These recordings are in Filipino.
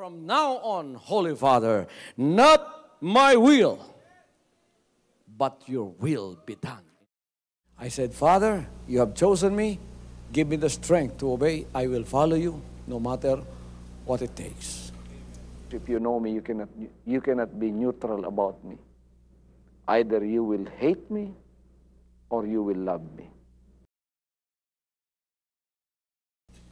From now on, Holy Father, not my will, but your will be done. I said, Father, you have chosen me. Give me the strength to obey. I will follow you no matter what it takes. If you know me, you cannot be neutral about me. Either you will hate me or you will love me.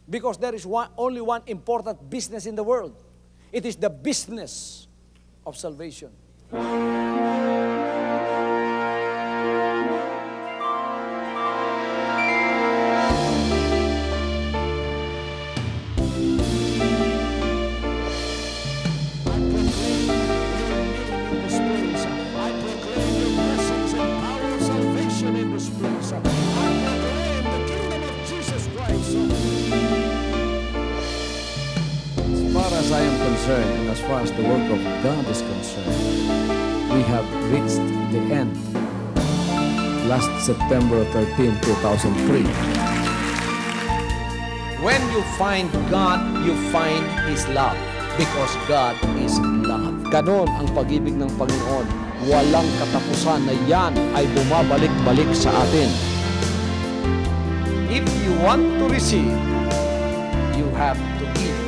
Because there is only one important business in the world. It is the business of salvation. As I am concerned, and as far as the work of God is concerned, we have reached the end. Last September 13, 2003. When you find God, you find His love. Because God is love. Ganon ang pag-ibig ng Panginoon. Walang katapusan na yan ay bumabalik-balik sa atin. If you want to receive, you have to give.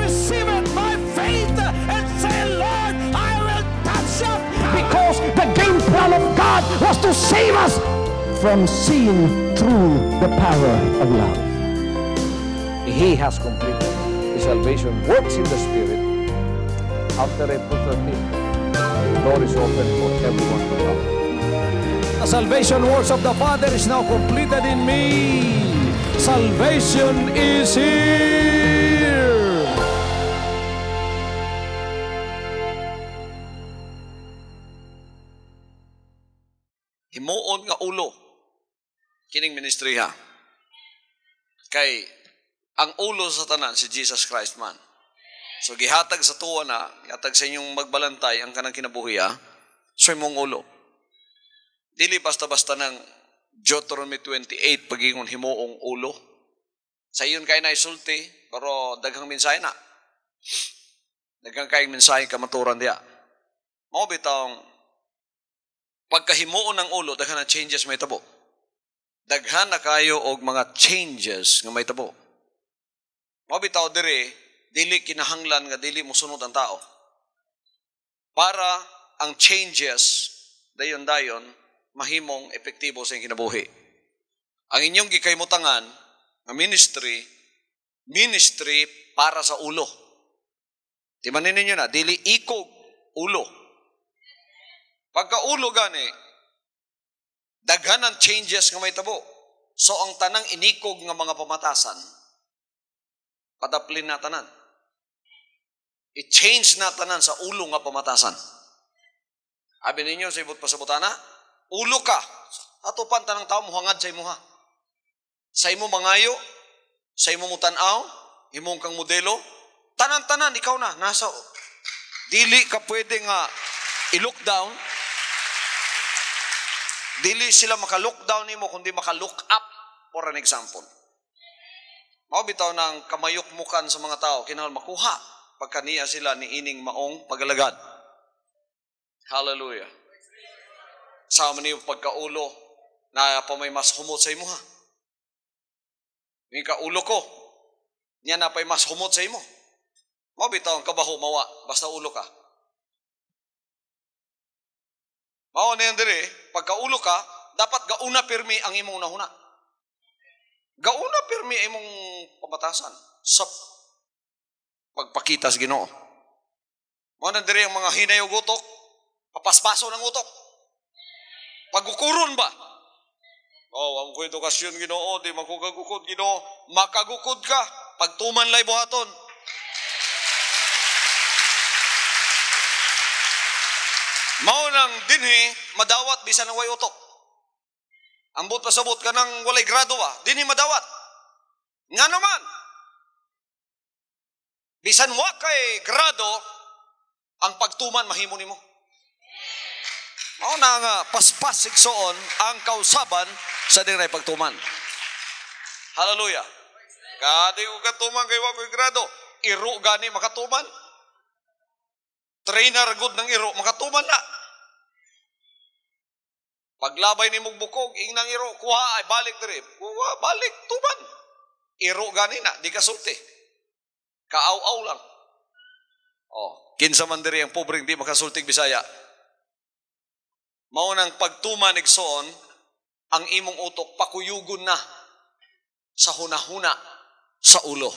Receive it by faith and say, Lord, I will touch up. Because the game plan of God was to save us from seeing through the power of love. He has completed. His salvation works in the Spirit. After April 13th, the door is open for everyone to come. The salvation works of the Father is now completed in me. Salvation is here. Himuon nga ulo kining ministriya. Kay ang ulo sa tanan si Jesus Christ man. So gihatag sa tuwa na, gihatag sa inyong magbalantay ang kanang kinabuhi so imong ulo. Dili basta-basta ng Deuteronomy 28 pagingon himuong ulo. Sa iyon kay naisulti, pero daghang mensahe na. Daghang kay mensahe kamaturan diya. Mao bitawng pagkahimuon ng ulo, daghan na changes may tabo. Daghan na kayo og mga changes nga may tabo. Mabitaw dire, dili kinahanglan nga dili mosunod ang tao. Para ang changes, dayon-dayon, mahimong epektibo sa inyong kinabuhi. Ang inyong gikaymutangan, nga ministry para sa ulo. Timanin ninyo na, dili ikog ulo. Pagka-ulo gani, daghan ang changes nga may tabo. So ang tanang inikog nga mga pamatasan, padaplin na tanan. I-change na tanan sa ulo nga pamatasan. Abi ninyo sa ibot pasabutana, ulo ka. Atupan tanang tao muhangad sa imuha. Sa imo mangayo, sa imo mutanaw, imong kang modelo, tanan-tanan ikaw na nasa dili ka pwede nga i-lockdown. Dili sila maka-lockdown nimo kundi maka-look up for an example. Mao bitaw nang kamayok-mukan sa mga tao kinahanglan makuha pagkaniya sila ni ining maong pagalagad. Hallelujah. Sa man niyo pagkaulo na pa may mas humot sa imo ha. Ning kaulo ko niya na pay mas humot sa imo. Mao bitaw ang kabaho mawa basta ulo ka. Mao na yan dire, pagkaulo ka, dapat gauna pirmi ang imong nahuna. Gauna pirmi ang imong pamatasan sa pagpakita sa Ginoo. Mao na dire ang mga hinay ug utok, papaspaso ng utok. Pagukuron ba? Ang ko edukasyon Ginoo, di makugagukod Ginoo, makagukod ka, pagtuman lay buhaton. Mao nang dinhi madawat bisan ang way utok. Ambot pasabot ka nang walay grado ba? Dinhi madawat. Nga naman. Bisan wa kay grado ang pagtuman mahimo nimo. Mao na nga paspas sigsoon ang kausaban sa dinay pagtuman. Hallelujah. Kadi ko katuman kay wa ko'y grado. Iro gani makatuman. trainer good ng iro, makatuman na. Paglabay ni mong bukog, ingnang iro, kuha ay balik diri. Kuha, balik, tuman. Iro gani na, di kasulti. Kaaw-aw lang. Oh, kinsa man diri ang pobreng di makasultig Bisaya. Mao nang pagtuman igsoon, ang imong utok pakuyugon na sa hunahuna sa ulo.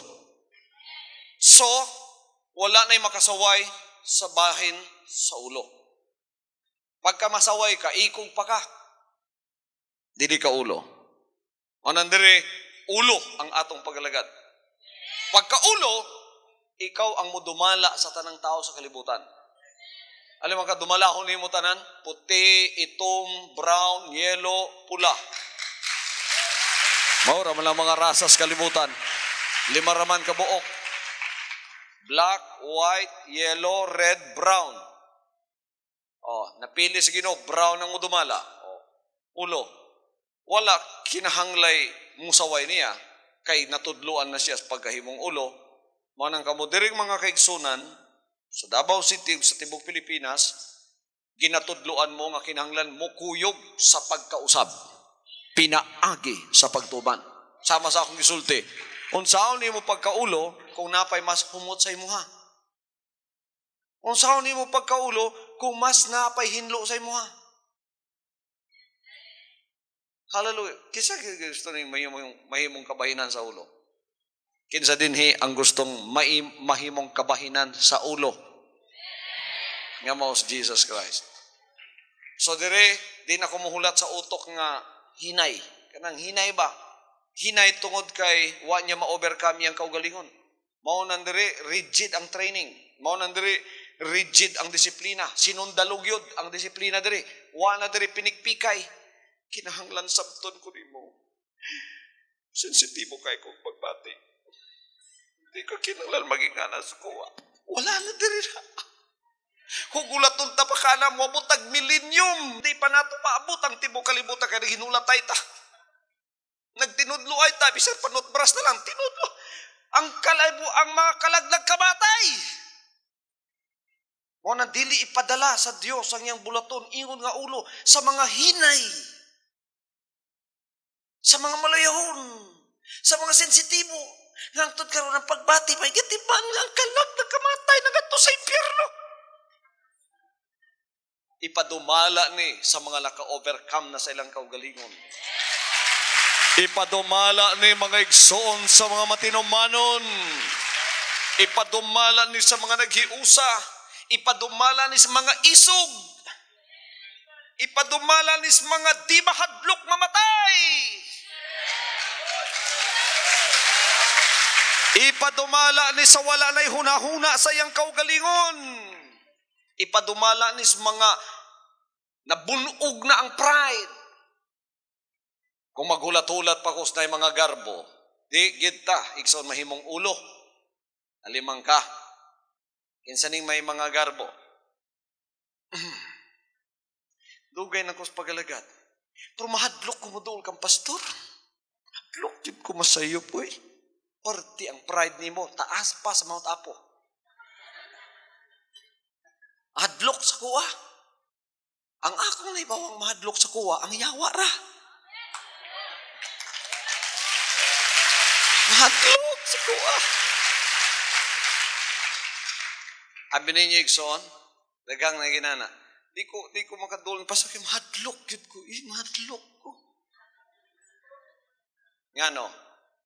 So, wala na'y makasaway sa bahin sa ulo. Pagka masaway ka, ikog pa ka. Dili ka ulo. O nandiri, ulo ang atong pagalagad. Pagka ulo, ikaw ang mudumala sa tanang tao sa kalibutan. Alam mo ka, dumalahon ni mo tanan? Puti, itom, brown, yellow, pula. Maura man lang mga rasas kalibutan. 5 raman ka buok. Black, white, yellow, red, brown. Oh, napili sa Ginoo, brown ang mudumala. Oh, ulo. Wala kinahanglay musaway niya kay natudluan na siya sa pagkahimong ulo. Manang kamo diring mga kaigsunan sa Davao City, sa Tibok Pilipinas, ginatudluan mo nga kinahanglan mo kuyog sa pagkausab. Pinaagi sa pagtuban. Sama sa akong gisulti. Unsaon nimo pagkaulo kung napay mas humot sa imuha? Unsaon nimo pagkaulo kung mas napay hinlo sa imuha? Hallelujah. Kisa gusto ni mahimong kabahinan sa ulo. Kinsa dinhi ang gustong mahimong kabahinan sa ulo? Nga mao si Jesus Christ. So dire, di na ko muhulat sa utok nga hinay. Kanang hinay ba? Hinay tungod kay wa niya ma-overcome yang kaugalingon. Mao nandire rigid ang training. Mao nandire rigid ang disiplina. Sinundalog yun ang disiplina dire. Wa na dire pinikpikay. Kinahanglan sabton ko nimo. Sensitibo kay kong pagbati. Hindi ka kinahanglan maging anas ko. Wala na dire na. Hugulaton ta pa kana mo butag millennium. Di pa nato maabot ang tibok kalibutan kay hinulatay ta. Nagtinudlo ay ta bisag panutbras na lang tinudlo. Ang mga kalaglag kamatay. Mo na dili ipadala sa Dios ang iyang bulaton ingon nga ulo sa mga hinay. Sa mga malayahon, sa mga sensitibo, ngangtod karon ng pagbati, may gatiban ang kalag na kamatay na gato sa impyerno. Ipadumala ni sa mga naka-overcome na sa ilang kaugalingon. Ipadumala ni mga igsoon sa mga matinumanon. Ipadumala ni sa mga naghiusa. Ipadumala ni sa mga isog. Ipadumala ni sa mga di mahadlok mamatay. Ipadumala ni sa wala na'y hunahuna sa iyang kaugalingon. Ipadumala ni sa mga nabunog na ang pride. Kung maghulat-hulat pa kus na yung mga garbo, di gita, ikson mahimong ulo. Alimang ka. Kinsaning may mga garbo. Dugay na kus pagalagat. Pero mahadlok ko mo doon kang pastor. Hadlok yun ko masayo po eh. Perti ang pride ni mo, taas pa sa Mount Apo. Hadlok sa kuwa. Ang akong naibawang mahadlok sa kuwa, ang yawa ra. Mahadlok sa kuwa. Abi ninyo igsoon, dagang na ginana. Di ko makadulon pa sa mahadlok yun ko. Mahadlok ko. Nga no,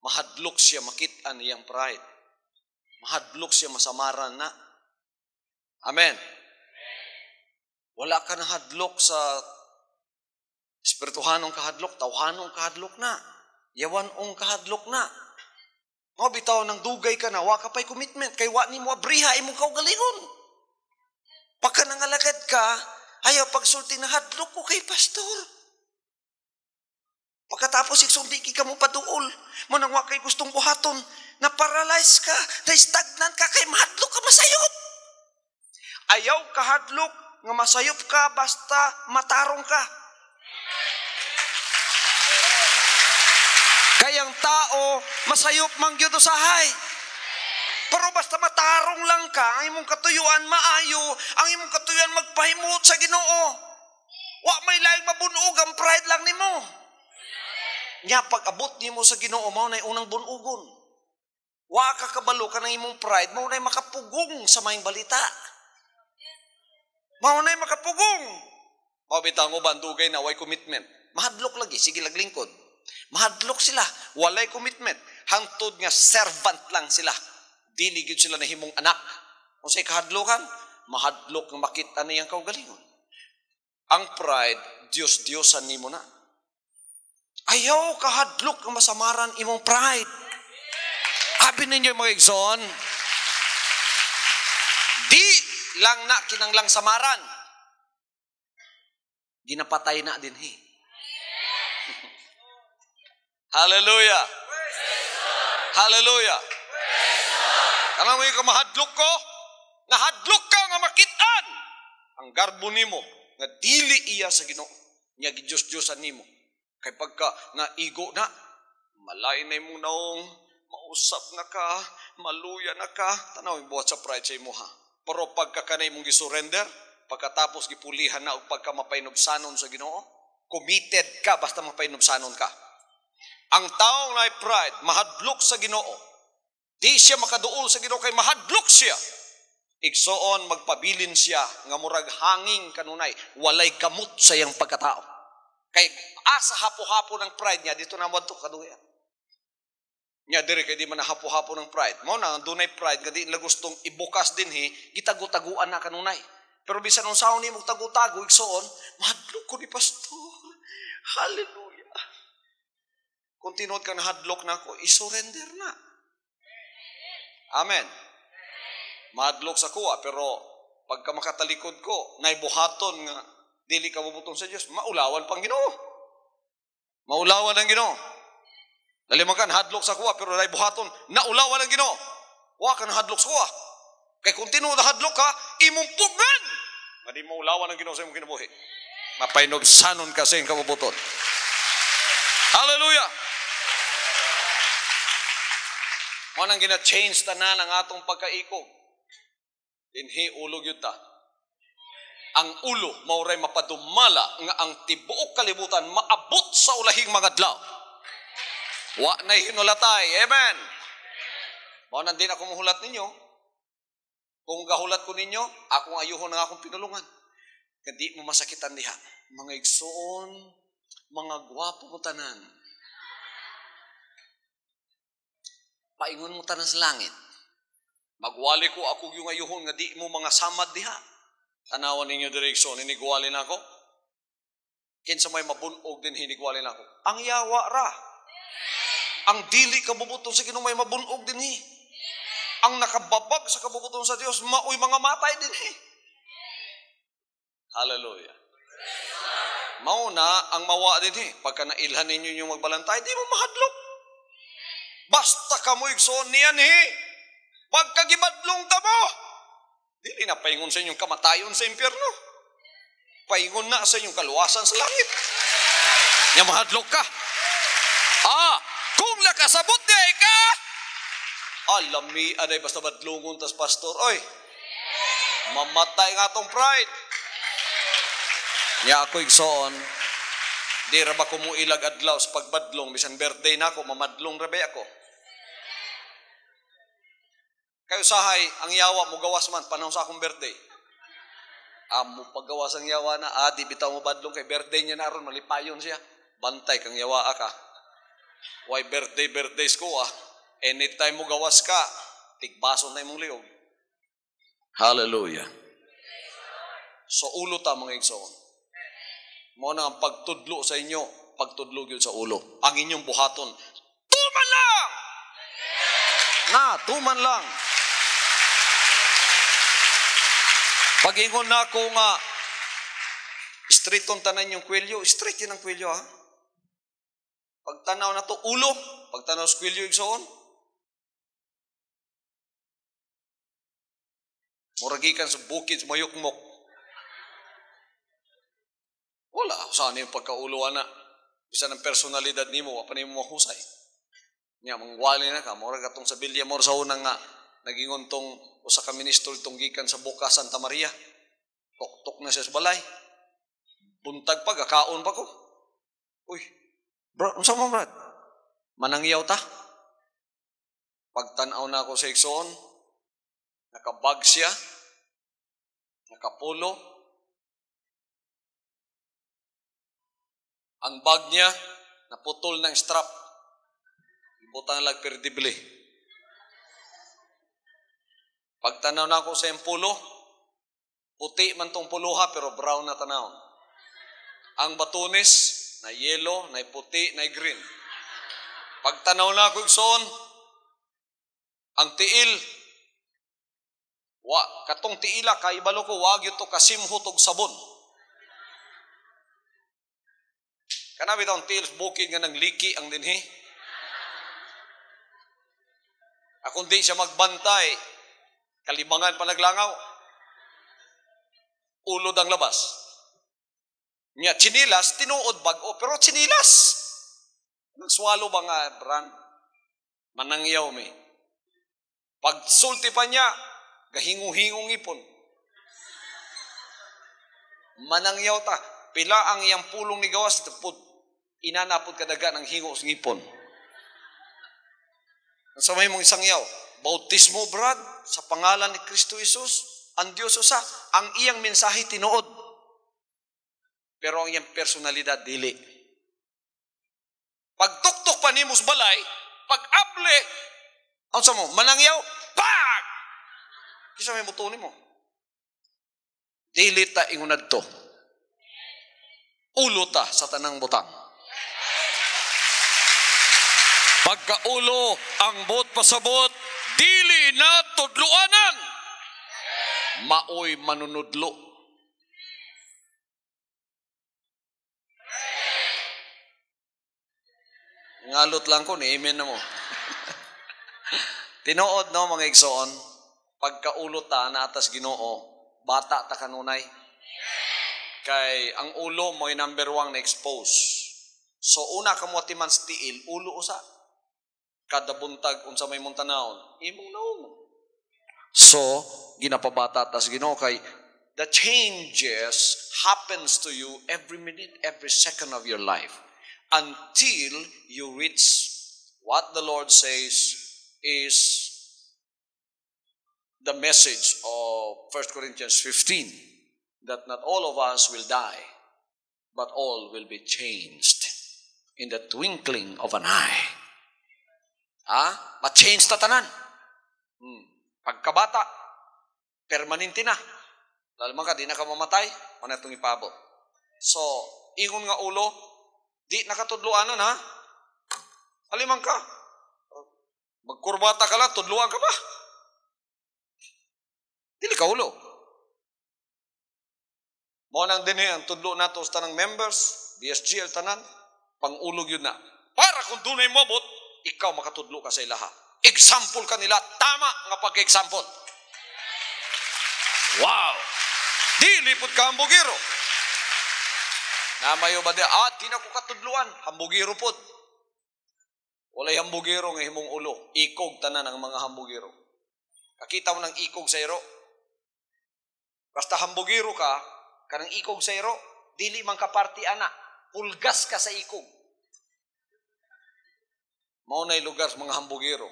mahadlok siya makitaan niyang pride. Mahadlok siya masamaran na. Amen. Wala ka na hadlok sa espirituhanong kahadlok, tawhanong kahadlok na. Yawanong kahadlok na. O bitaw ng dugay ka na, wa ka pa'y commitment, kay wa ni mo abriha imong kaugalingon. Pagka nangalagad ka, ayaw pagsulti na hadlok ko kay pastor. Pagkatapos iksulti ka mo paduol, mo nang wa kay gustong buhaton, na paralyze ka, na stagnant ka, kay mahadlok ka masayop. Ayaw ka hadlok, nga masayop ka basta matarong ka. Kayang tao, masayop mang gyud usahay. Pero basta matarong lang ka, ang imong katuyuan maayo, ang imong katuyuan magpahimot sa Ginoo. Wa may laing mabunog, ang pride lang nimo. Nya pag abot nimo sa Ginoo, mao nay unang bunugon. Wa ka kabalo ka ng imong pride, mao nay makapugong sa maayong balita. Mao nay makapugong. Mabitaw mo bandugay na way commitment. Mahadlok lagi, sige laglingkod. Mahadlok sila, walay commitment. Hangtod nga servant lang sila. Dili gyud sila nahimong anak. Kung sa'y kahadlokan, mahadlok nga makita niyang kaugalingon. Ang pride, Diyos-Diyosan nimo na. Ayaw kahadlok nga masamaran imong pride. Abi ninyo mga igsoon, di lang na kinanglang samaran. Ginapatay na din hi. Hallelujah. Hallelujah. Kanang mo yung mahadlok ko, nahadlok ka nga makitaan. Ang garbo nimo, nga dili iya sa Ginoo, nga Diyos-Diyosan nimo. Kay pagka naigo na, malay na imong naong, mausap na ka, maluya na ka, tanaw yung buhat sa pride sa imo ha. Pero pagka ka na imong gisurrender, pagkatapos gipulihan na o pagka mapainubsanon sa Ginoo, committed ka basta mapainubsanon ka. Ang taong na pride, mahadlok sa Ginoo. Di siya makaduol sa Ginoo kay mahadlok siya. Igsoon magpabilin siya nga murag hanging kanunay, walay gamot sa iyang pagkatao. Kay asa hapo-hapo ng pride niya dito na wadto kaduya. Nya diri kay di man hapo-hapo ng pride. Mao na dunay pride nga di nila gustong ibukas dinhi, gitago-taguan na kanunay. Pero bisan unsaon nimo tago-tago igsoon, mahadlok ko ni pastor. Hallelujah. Kung tinuod ka na hadlok na ako, isurrender na. Amen. Mahadlok sa kuha, pero pagka makatalikod ko, naibuhaton nga, dili ka bubutong sa Diyos, maulawan pang Ginoo. Maulawan ang Ginoo. Lalimakan, hadlok sa kuha, pero naibuhaton, naulawan ang Ginoo. Wa ka na hadlok sa kuha. Kaya kung tinuod na hadlok ka, imong pugnan. Madi maulawan ang Ginoo sa imong kinabuhi. Mapainobsanon ka sa iyong kabubuton. Hallelujah! Mo nang gina-change tanan ang atong pagkaiko. Dinhi ulo gyud ta. Ang ulo mauray mapadumala nga ang tibuok kalibutan maabot sa ulahing mga adlaw. Wa nay hinulatay. Amen. Mao nang din ako muhulat ninyo. Kung gahulat ko ninyo, akong ayuhon nga akong pinulungan. Kadi mo masakitan diha. Mga igsoon, mga gwapo mo tanan. Paingon mo tanan sa langit. Magwali ko ako yung ayuhon nga di mo mga samad diha. Tanawan ninyo direksyon, hinigwali na ako. Kinsa may mabunog din hinigwali na ako. Ang yawa ra. Ang dili kabubuton sa Ginoo may mabunog din hi. Ang nakababag sa kabubuton sa Dios maoy mga matay din hi. Hallelujah. Mao na ang mawa din hi. Pagka nailhan ninyo yung magbalantay, di mo mahadlok. Basta kamoy igsoon niyan hi. Pagkagibadlong ta mo, dili na paingon sa inyong kamatayon sa impyerno. Paingon na sa inyong kaluwasan sa langit. Nya mahadlok ka. Kung nakasabot di ka, alami aday basta badlungon tas pastor, oy, mamatay nga tong pride. Nya ako igsoon, di ra ba ko mo ilag adlaw sa pagbadlong, bisan birthday na ako, mamadlong ra ba ako. Kayo sahay, ang yawa mo gawas man, panahon sa akong birthday. Amo paggawas ang yawa na, di bitaw mo badlong kay birthday niya naroon, malipayon siya. Bantay kang yawa ka. Why birthdays ko anytime mo gawas ka, tigbason na imong liog. Hallelujah. So ulo ta mga igsoon. Mo na ang pagtudlo sa inyo, pagtudlo gyud sa ulo. Ang inyong buhaton, tuman lang! Tuman lang. Pag-ingon na ako nga, straight kong tanan yung kwelyo, straight yun ang kwelyo ha. Pagtanaw na to ulo, pagtanaw sa kwelyo igsoon, muragikan sa bukid, mayukmok. Wala, saan yung pagkauluan na. Bisa ng personalidad ni mo, pa ni mo mahusay. Nya, mangwali na ka, murag atong sa bilya mo sa unang nga, nagingon tong usa ka ministro itong gikan sa Boca Santa Maria. Tok-tok na siya sa balay. Buntag pa, gakaon pa ko. Uy, bro, unsa mo brad? Manangyaw ta. Pagtanaw na ako sa igsoon, nakabag siya, nakapulo. Ang bag niya, naputol ng strap. Ibutang lang perdible. Pagtanaw na ako sa iyang pulo, puti man tong puluha pero brown na tanaw. Ang batunis, na yellow, na puti, na green. Pagtanaw na ako igsoon, ang tiil, katong tiila, kaibalo ko, wag ito kasimhot og sabon. Kanabi taong tiil, bukid nga ng liki ang dinhi. Akong di siya magbantay, kalibangan pa naglangaw. Ulod ang labas. Nya, chinilas, tinuod bago, pero chinilas. Nagswalo ba nga, brand? Manangyaw mi. Pag sulti pa niya, gahingu-hingong ipon. Manangyaw ta. Pila ang iyang pulong ni gawas, inanapod kadaga ng hingo sa ngipon. Sa may mong isang yaw, bautismo, brad, sa pangalan ni Kristo Jesus, ang Diyos usa, ang iyang mensahe tinuod. Pero ang iyang personalidad, dili. Pag tuktok pa ni mus balay, pag able, ang sa mo, manangyaw, pag! Kisa may mutunin mo. Dili ta ingunad to. Ulo ta sa tanang butang. Pagkaulo ang bot pasabot, dili na tudluanan. Maoy manunudlo. Ngalot lang ko, ni-amen na mo. Tinuod no mga igsoon, pagkaulo ta na atas Ginoo, bata ta kanunay. Kay ang ulo mo'y number 1 na expose. So una ka mo timan sa tiil, ulo usa. Kada buntag unsa may mong tanawon, imong naong. So ginapabata tas Ginoo kay the changes happens to you every minute, every second of your life until you reach what the Lord says is the message of 1 Corinthians 15. That not all of us will die, but all will be changed in the twinkling of an eye. Ma-change ta tanan. Pagkabata, permanente na. Lalo man ka, di na ka mamatay, mana itong ipabot. So, ingon nga ulo, di nakatudluanan ha? Alimang ka. Magkurbata ka lang, tudluan ka ba? Dili ka ulo. Mo nang dinhi ang tudlo nato sa tanang members, DSGL tanan, pangulog yun na. Para kung dunay mobot, ikaw makatudlo ka sa ilaha. Example ka nila, tama nga pag-example. Wow! Di lipot ka hambugiro. Namayo ba di? Di na ko katudluan, hambugiro pod. Walay hambugiro nga himong ulo. Ikog tanan ang mga hambugiro. Kakita mo ng ikog sa iro. Basta hambugiro ka, kanang ikog sa iro, dili man ka party ana, pulgas ka sa ikog. Mao nay lugar sa mga hambugiro.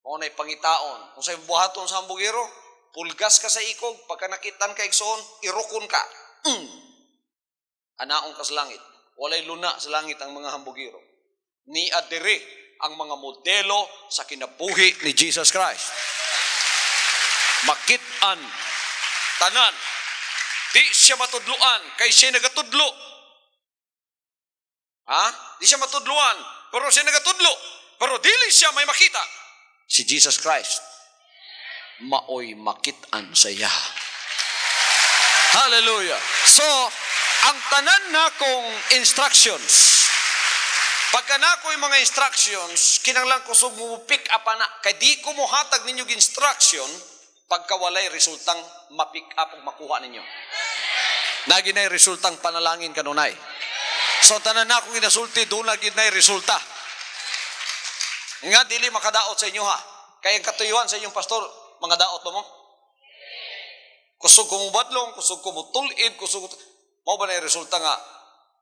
Mao nay pangitaon. Kung sa'y buhaton sa hambugiro, pulgas ka sa ikog, pagka nakitan ka igsoon, irukon ka. Anaong ka sa langit. Walay luna sa langit ang mga hambugiro. Ni adire ang mga modelo sa kinabuhi ni Jesus Christ. Makitaan, tanan, di siya matudluan, kay siya nagatudlo. Di siya matudluan, pero siya nagatudlo. Pero dili siya may makita. Si Jesus Christ, maoy makitaan sa iya. Hallelujah. So, ang tanan na kong instructions, pagka na ko yung mga instructions, kinanglang ko sumupik up na, kay di ko mo hatag ninyo instruction, pagkawalay resultang mapick up o makuha ninyo. Naginay resultang panalangin kanunay. So tanan na akong inasulti, doon naginay resulta. Nga dili makadaot sa inyo ha. Kaya ang katuyuan sa inyong pastor, mga daot ba mo? Kusog ko mo badlong, kusog ko mo tulid, kusog ko... Mao ba na yung resulta nga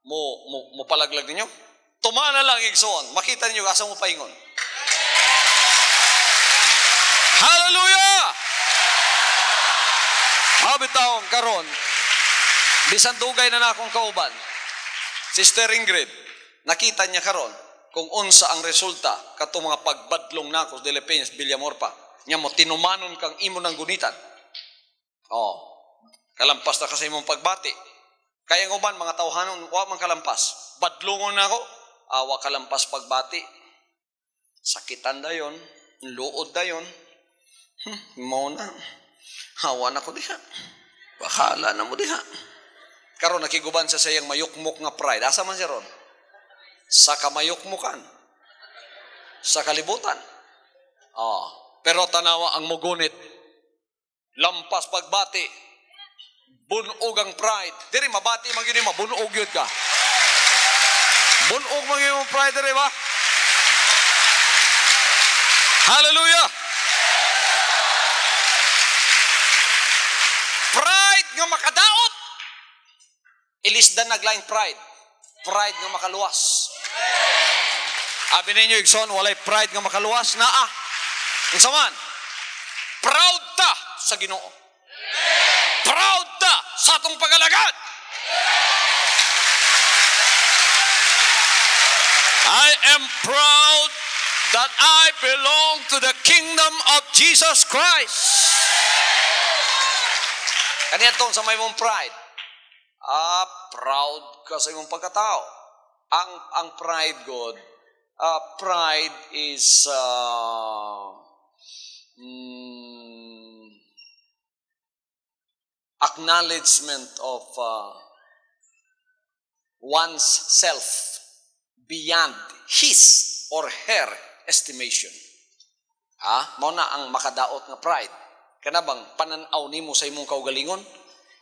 mo palaglag ninyo? Tumana lang igsoon. Makita ninyo asa mo paingon. Hallelujah! Habitaw karon. Bisan dugay na akong kauban. Sister Ingrid, nakita niya karon kung unsa ang resulta katong mga pagbadlong nako sa Philippines, Villamor pa. Nya mo tinumanon kang imo ng gunitan. Oh. Kalampas na kasi imong pagbati. Kaya ng uban mga tawhanon wa man kalampas. Badlongon nako, wa kalampas pagbati. Sakitan dayon, luod dayon. Mo na. Hawa na ko diha. Bahala na mo diha. Karon nakiguban sa sayang mayukmok nga pride. Asa man siya ron? Sa kamayukmukan. Sa kalibutan. Pero tanawa ang mugunit. Lampas pagbati. Bunog ang pride. Diri mabati man gyud mo, bunog gyud ka. Bunog man gyud pride diri ba? Hallelujah. Pride nga makadaot. Ilisdan naglaing pride. Pride nga makaluwas. Abi ninyo igsoon walay pride nga makaluwas naa. Unsa man? Proud ta sa Ginoo. Proud ta sa atong pagalagad. I am proud that I belong to the kingdom of Jesus Christ. Kaniya itong sa may mong pride. Proud ka sa imong pagkatao. Ang pride, God, pride is acknowledgement of one's self beyond his or her estimation. Mao na ang makadaot nga pride. Kanabang pananaw nimo sa imong kaugalingon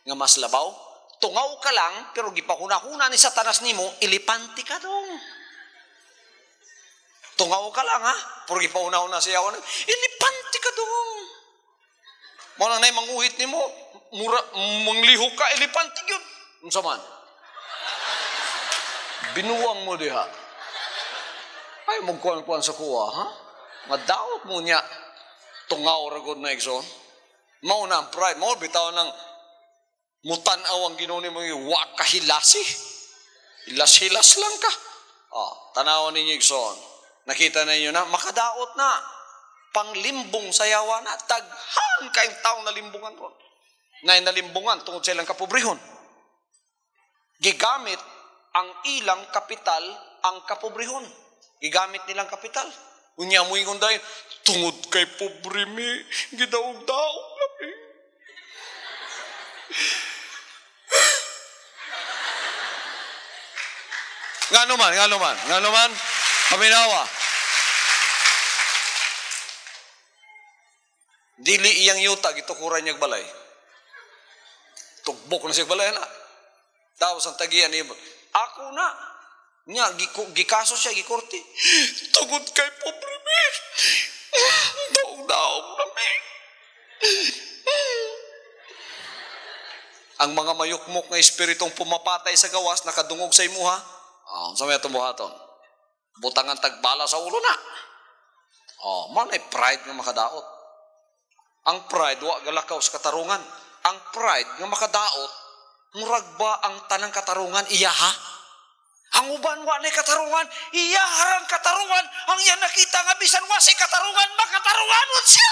nga mas labaw. Tungaw ka lang, pero gipahuna-huna ni Satanas nimo, ilipanti ka dong. Tungaw ka lang pero gipahuna-huna siya, ilipanti ka dong. Mao nang nay manguhit nimo, manglihok ka, ilipanti yun. Unsa man? Binuwang mo diha. Ay, magkuhan-kuhan sa kuha, Madaot mo niya. Tungaw ragod na igsoon. Mao na ang pride. Mao bitaw ng mutanaw ang Ginoo nimo wa kahilasi. Hilas-hilas lang ka. Tanawan ninyo igsoon. Nakita na ninyo na makadaot na. Panglimbong sayawa na. Daghan kayong taong nalimbungan ron. Nalimbungan tungod sa ilang kapobrehon. Gigamit ang ilang kapital ang kapobrehon. Gigamit nilang kapital. Unya mo ingon dayon, tungod kay pobre mi, gidaog-daog kami. Nga naman, paminawa. Dili iyang yuta, gitukuran niyag balay. Tugbok na siya balay na. Tapos ang tagian niya, ako na. Nya, gikaso siya, gikorti. Tugod kay pobre mi. Daog-daog kami. Ang mga mayukmok nga espiritong pumapatay sa gawas, nakadungog sa imuha. Sa may itong buhaton. Butangan tagbala sa ulo na. Manay pride nga makadaot. Ang pride, wa galakaw sa katarungan. Ang pride nga makadaot, murag ba ang tanang katarungan, iya ha? Ang uban wa na katarungan, iya harang katarungan. Ang iya nakita nga bisan wa si katarungan, makatarunganon siya.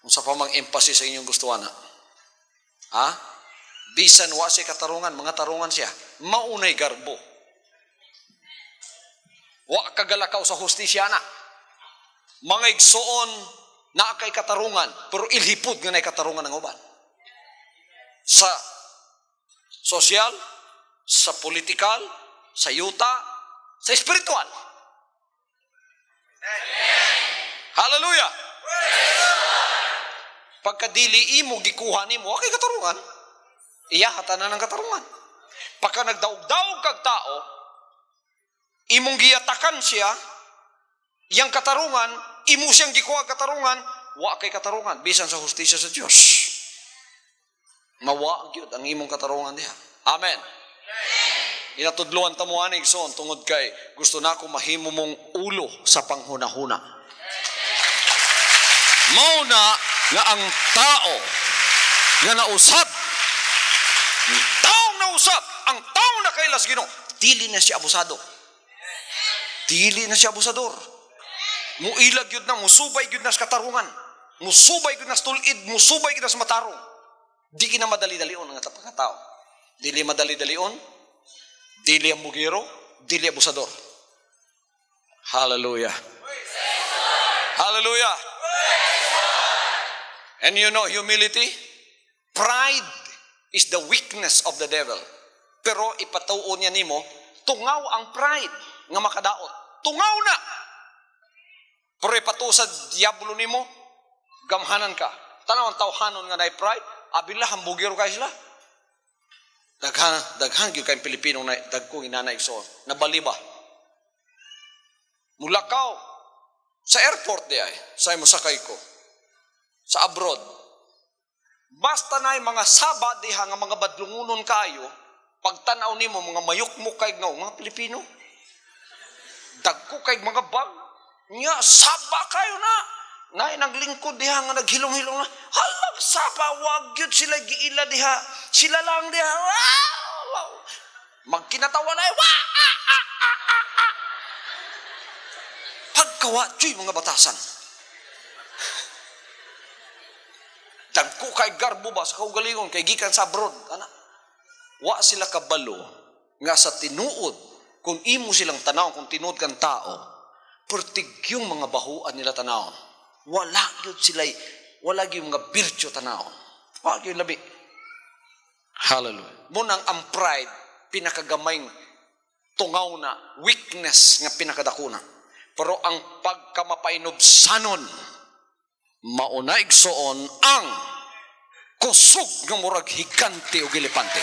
Unsa pa mang emphasis sa inyong gustuhan na? Bisan wa si katarungan, mga tarungan siya. Maunay garbo. Wa kagalakaw sa hustisya na. Mga igsoon na kay katarungan, pero ilhipod nga na katarungan ng uban. Sa sosyal, sa politikal, sa yuta, sa espiritual. Hallelujah! Pagkadili imo, gikuha nimo, okay katarungan. Iya, hatanan ng katarungan. Pagka nagdaog-daog kag tao, imong giyatakan siya, yang katarungan, imo siyang gikuha katarungan, wa kay katarungan, bisan sa hustisya sa Diyos. Mawa gyud ang imong katarungan diha. Amen. Inatudluan ta mo ani igsoon tungod kay gusto nako mahimo mong ulo sa panghunahuna. Mao na nga ang tao nga nausab, ang taong nakailas Ginoo, dili na siya abusado. Dili na siya abusador. Muilag yun na, musubay yun na sa katarungan. Musubay yun na sa tulid, musubay yun na sa matarong. Di na madali-dalion ang pagkatao. Dili madali-dalion, dili ang mugiro, dili abusador. Hallelujah. Hallelujah. And you know, humility, pride is the weakness of the devil. Pero ipatuon niya nimo, tungaw ang pride nga makadaot. Tungaw na. Pero ipatuon sa diablo nimo, gamhanan ka. Tanaw ang tawhanon nga na pride, abila hambugiro kayo sila. Daghan gyud kay Pilipino na dagkong inanay so nabaliba. Mulakaw sa airport di ay sa mosakay ko. Sa abroad. Basta na mga saba diha nga mga badlungunon kayo, pagtanaw nimo mga mayukmok kay nga mga Pilipino. Dagko kay mga bag nya saba kayo na. Nay naglingkod diha nga naghilom-hilom na. Halag saba wag gyud sila giila diha. Sila lang diha. Wow. Magkinatawa na pagkawa joy mga batasan. Dagko kay garbo ba sa kaugalingon kay gikan sa abroad ana. Wa sila kabalo nga sa tinuod kung imo silang tanaw kung tinuod kan tao pertigyong mga bahuan nila tanaw. Wala gyud sila wala gyud mga birtyo tanaw. Wa gyud labi. Hallelujah. Munang ang pride pinakagamay tungaw na weakness nga pinakadakuna. Pero ang pagkamapainobsanon mauna igsoon ang kusog ng murag hikante o gilipante.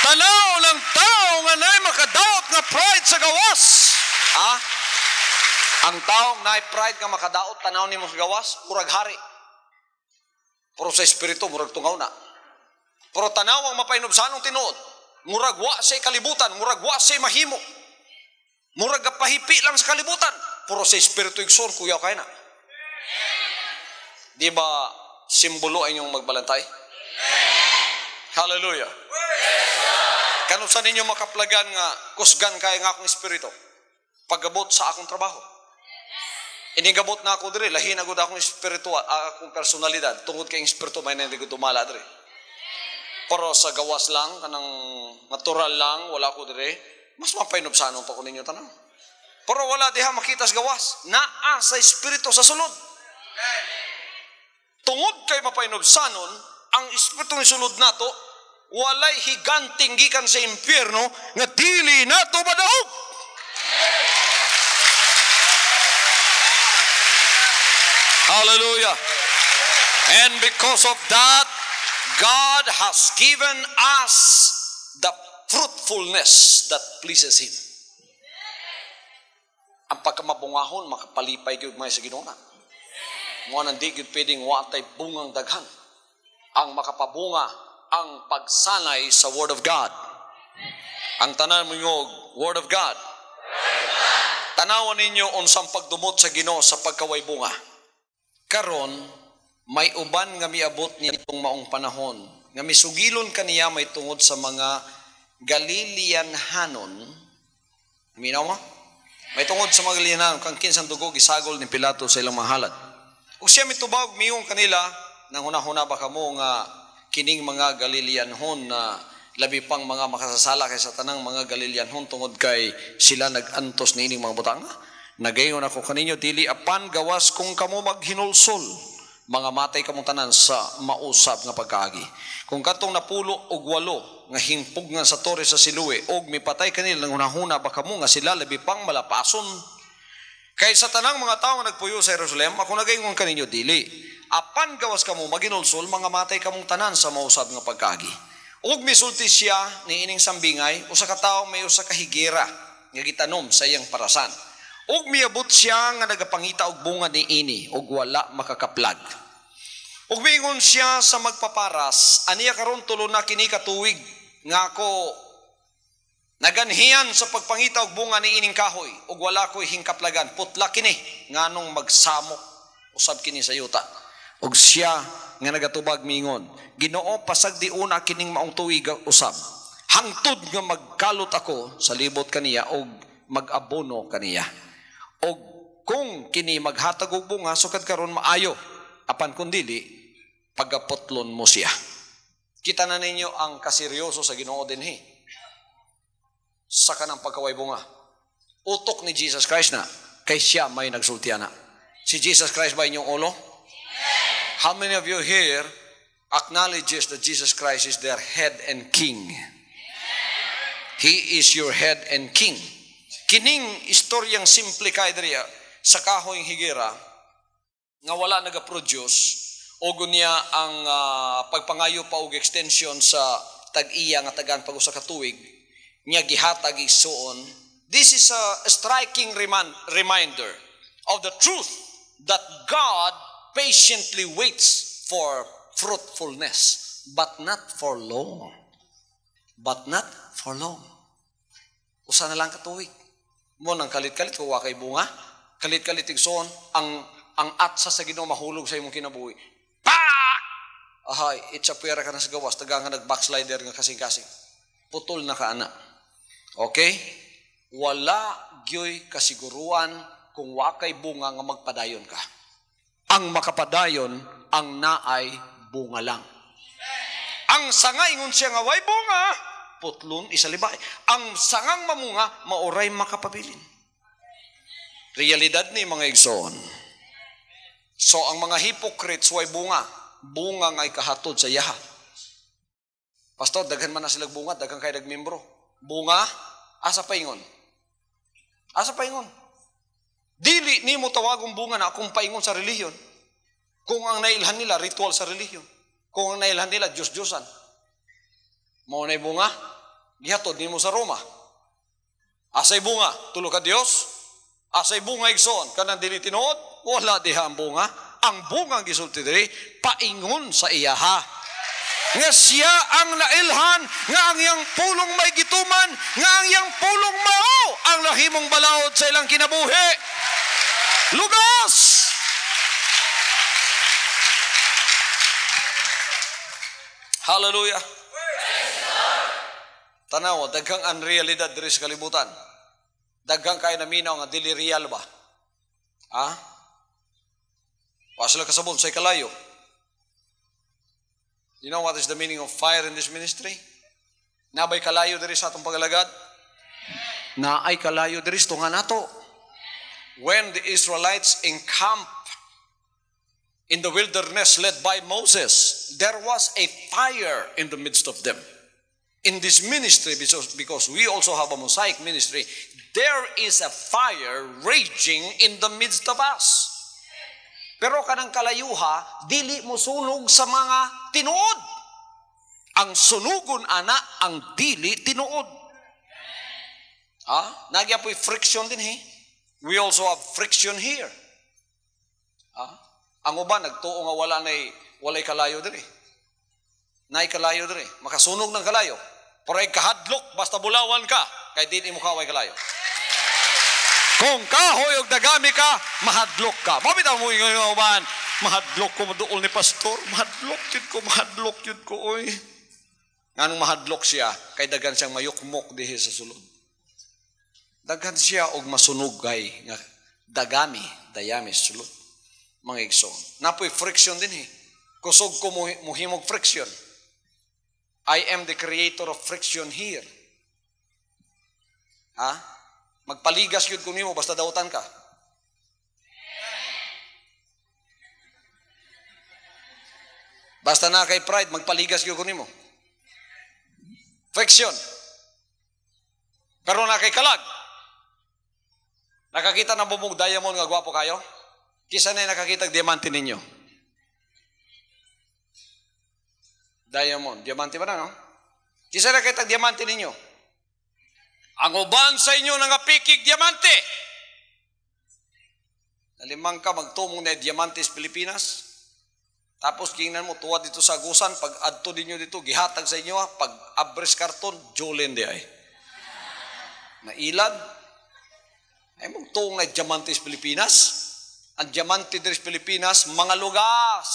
Tanaw ng tao nga na'y makadaot nga pride sa gawas. Ang taong na'y pride nga makadaot, tanaw ni mo sa gawas, murag hari. Pero sa espiritu, murag tungaw na. Pero tanaw ang mapainobsanong tinuod, murag wa say kalibutan, murag wa say mahimo. Murag pahipi lang sa kalibutan. Puro sa espiritu igsor, kuyaw kayo na. Di ba simbolo ay inyong magbalantay? Hallelujah. Kano sa ninyo makaplagan nga kusgan kaya nga akong espiritu? Pagabot sa akong trabaho. Inigabot na ako diri, lahi na gud akong espiritu, akong personalidad. Tungod kay espiritu, may na hindi ko tumala diri. Pero sa gawas lang, kanang natural lang, wala ko diri, mas mapainobsanon pa ko ninyo tanang. Pero wala diha makita sa gawas. Naa sa espiritu sa sulod. Tungod kay mapainobsanon, ang espiritu ni sulod nato, walay higanting gikan sa impyerno nga dili nato madahog. Hallelujah. And because of that, God has given us the fruitfulness that pleases Him. Ang pagkamabungahon, makapalipay gyud may sa Ginoo na. Mo nang di gyud pwedeng watay bungang daghan. Ang makapabunga ang pagsanay sa Word of God. Ang tanan mo Word of God. Tanawan ninyo unsang pagdumot sa Ginoo sa pagkaway bunga. Karon may uban nga miabot nitong maong panahon nga misugilon kaniya may tungod sa mga Galileanhanon. Minaw mo? May tungod sa mga Galileanhanon kang kinsang dugo gisagol ni Pilato sa ilang mahalad. Ug siya mitubag miyong kanila nang hunahuna ba kamo nga kining mga Galileanhon na labi pang mga makasasala kaysa tanang mga Galileanhon tungod kay sila nagantos niining mga butang. Nagayon ako kaninyo dili apan gawas kung kamo maghinulsol. Mga matay kamong tanan sa mausab nga pagkaagi. Kung katong napulo og 8 nga hingpug nga sa tore sa Siloe og mipatay kanila nang hunahuna ba kamo nga sila labi pang malapason. Kay sa tanang mga tawo nga nagpuyo sa Jerusalem, ako nagaingon kaninyo dili. Apan gawas kamo maginulsol, mga matay kamong tanan sa mausab nga pagkaagi. Og misulti siya ni ining sambingay, usa ka tawo may usa ka higera nga gitanom sa iyang parasan. Ug miabot siya nga nagapangita og bunga ni ini ug wala makakaplag. Ug miingon siya sa magpaparas, aniya karon tulo na kini ka tuig nga ako naganhian sa pagpangita og bunga ni ining kahoy ug wala ko'y hingkaplagan. Putla kini nganong magsamok usab kini sa yuta. Ug siya nga nagatubag miingon, Ginoo pasagdi una kining maong tuig usab. Hangtod nga magkalot ako sa libot kaniya og mag-abono kaniya. Og kung kini maghatag og bunga sukad karon maayo, apan kun dili pagapotlon mo siya. Kita na ninyo ang kaseryoso sa Ginoo dinhi sa kanang pagkaway bunga. Utok ni Jesus Christ na kay siya may nagsultian na. Si Jesus Christ ba inyong ulo? How many of you here acknowledges that Jesus Christ is their head and king? He is your head and king. Kining istoryang simple kay diriya sa kahoy higera nga wala naga-produce o gunya ang pagpangayo pa og extension sa tag-iya nga tagan pag usa ka tuig nya gihatag igsuon. This is a striking reminder of the truth that God patiently waits for fruitfulness, but not for long. But not for long. Usa na lang ka tuig. Mo nang kalit-kalit ko wa kay bunga, kalit-kalit igsoon ang atsa sa Ginoo mahulog sa imong kinabuhi. Pak! Ahay, itsapwera ka na sa gawas, taga nga nag-backslider nga kasing-kasing. Putol na ka ana. Okay? Wala gyoy kasiguruan kung wa kay bunga nga magpadayon ka. Ang makapadayon ang naay bunga lang. Ang sanga ingon siya nga way bunga, putlon isalibay. Ang sangang mamunga mauray makapabilin. Realidad ni mga igsoon. So ang mga hypocrites way bunga nga'y kahatod sa yaha. Pastor, daghan man na silang bunga, daghan kay nagmembro. Bunga, asa paingon? Asa paingon? Dili ni mo tawagong bunga na akong paingon sa relihiyon. Kung ang nailhan nila, ritual sa relihiyon. Kung ang nailhan nila, Diyos-Diyosan. Mao na'y bunga, gihatod ni mo sa Roma. Asay bunga, tulo ka Diyos. Asay bunga igsoon, kanang dili tinuod, wala diha ang bunga. Ang bunga ang gisulti diri, paingon sa iyaha. Nga siya ang nailhan, nga ang iyang pulong may gituman, nga ang iyang pulong mao ang nahimong balaod sa ilang kinabuhi. Lugas! Hallelujah! Tanaw, daghang unrealidad diri sa kalibutan. Daghang kay naminaw nga dili real ba? Ha? Pasala kasabot sa kalayo. You know what is the meaning of fire in this ministry? Nabay kalayo diri sa atong pagalagad? Naay kalayo diri sa tunga nato. When the Israelites encamped in the wilderness led by Moses, there was a fire in the midst of them. In this ministry, because we also have a Mosaic ministry, there is a fire raging in the midst of us. Pero kanang kalayuha, dili mo sunog sa mga tinuod. Ang sunugon ana ang dili tinuod. Nagya po'y friction din We also have friction here. Ang uban nagtuo nga walay kalayo diri. Nay kalayo diri, makasunog ng kalayo. Pero kahadlok basta bulawan ka, kay dili mo kaway kalayo. Kung kahoy og dagami ka, mahadlok ka. Mabitaw mo ingon uban, mahadlok ko duol ni pastor, mahadlok yun ko oy. Nganong mahadlok siya, kay daghan siyang mayukmok dihi sa sulod. Daghan siya og masunugay nga dagami, dayami sa sulod. Mga igsoon. Napoy friction din Kusog ko muhimog friction. I am the creator of friction here. Magpaligas yun kung nimo basta dautan ka. Basta na kay pride, magpaligas yun kung nimo. Friction. Pero na kay kalag. Nakakita ng bubog diamond nga gwapo kayo? Kisa na nakakita diamante ninyo? Diamond. Diamante ba na, no? Kisa na nakakita diamante ninyo? Ang uban sa inyo nga pikig diamante. Nalimang ka magtumong na diamantes Pilipinas. Tapos gingnan mo tuwa dito sa Agusan, pag adto ninyo dito gihatag sa inyo, pag abres karton jolen di ay. Nailad. Ay mong tuong na diamantes Pilipinas. Ang diamante diri sa Pilipinas mga lugas.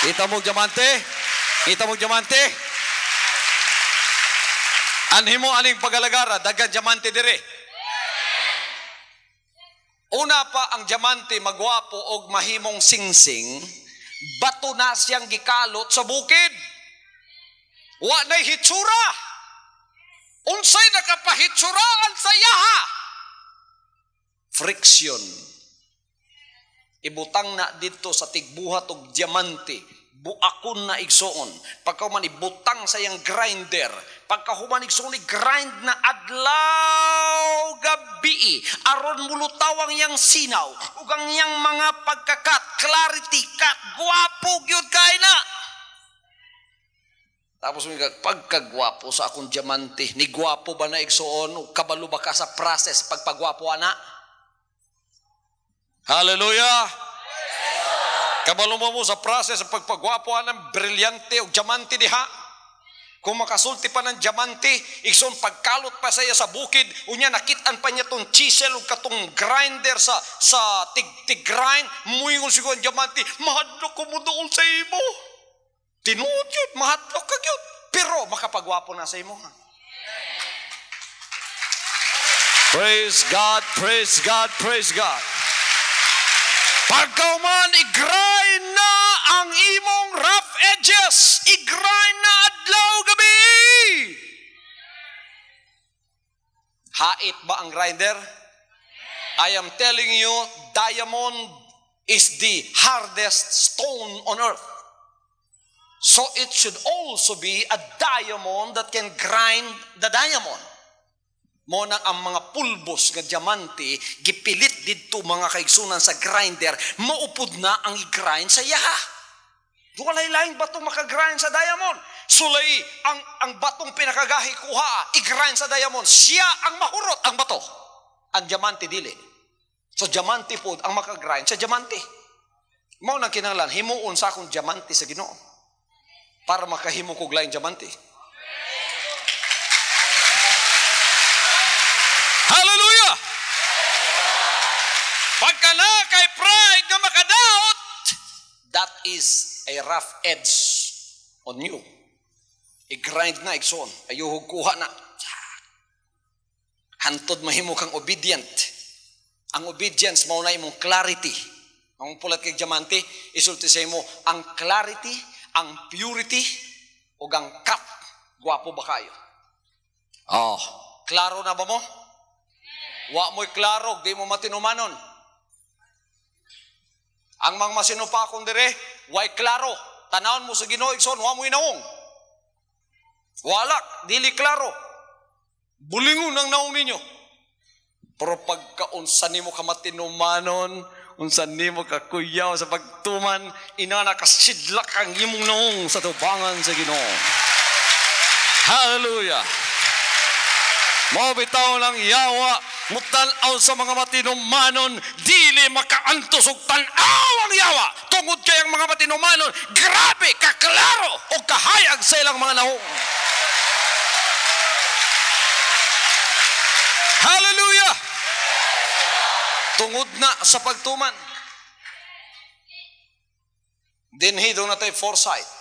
Kita mo diamante? Kita mo diamante? Anhi mo aning pagalagara, dagan diamante dire. Una pa ang diamante magwapo og mahimong singsing, bato na siyang gikalot sa bukid. Wa na'y hitsura. Unsay nakapahitsuraan sa yaha? Friction. Ibutang na dito sa tigbuhat og diamante. Buakon na igsoon. Pagkahuman ibutang sa iyang grinder. Pagkahuman igsoon grind na adlaw gabi. Aron mulutawang yang sinaw. Ug ang yang mga pagkakat, clarity, kat, guwapo gyud kay na. Tapos pagkagwapo sa akong diamante, ni guwapo ba na igsoon? O kabalo ba ka sa process pagpagwapo ana? Hallelujah! Kabalo mo sa process sa pagpagwapo ng brilyante o diamante diha. Kung makasulti pa ng diamante, igsoon pagkalot pa sa iya sa bukid, unya nakitaan pa niya tong chisel o katong grinder sa tig-grind, muingon siguro ang diamante, mahadlok ko mo doon sa imo. Tinuod yun, mahadlok ka yun. Pero makapagwapo na sa imo. Praise God, praise God, praise God. Pagkauman, i-grind na ang imong rough edges. I-grind na adlaw gabi. Hait ba ang grinder? I am telling you, diamond is the hardest stone on earth. So it should also be a diamond that can grind the diamond. Mo na ang mga pulbos nga diamante gipilit didto mga kaigsunan sa grinder, maupod na ang i-grind sa yaha. Walay laing bato maka-grind sa diamond. Sulay ang batong pinakagahi kuha, i-grind sa diamond. Siya ang mahurot ang bato. Ang diamante dili. So diamante pod ang maka-grind sa diamante. Mao nang kinahanglan himuon sa akong diamante sa Ginoo para makahimo kog laing diamante. Hallelujah! Pagka na kay pride nga makadaot, that is a rough edge on you. I-grind na, igsoon. Ayuhog kuha na. Hantod mahimo kang obedient. Ang obedience, mauna imong clarity. Ang pulat kay diamante, isulti sa imo, ang clarity, ang purity, o ang cup. Gwapo ba kayo? Oh, klaro na ba mo? Wa mo'y klaro, di mo matinumanon. Ang mga masinupakon dire, wa'y klaro. Tanawon mo sa Ginoo, igsoon, wa mo'y naong. Walak, dili klaro. Bulingon ang naong ninyo. Pero pagkaunsan nimo ka matinumanon, unsan nimo ka kuyaw sa pagtuman, inana kasidlak ang imong naong sa tubangan sa Ginoo. Hallelujah! Mabitaw ng yawa, mutanaw sa mga matinumanon, dili makaantos og tanaw ang yawa. Tungod kayang mga matinumanon, grabe, kaklaro, o kahayag sa ilang mga naong. Hallelujah! Tungod na sa pagtuman. Dinhi doon na tayo foresight.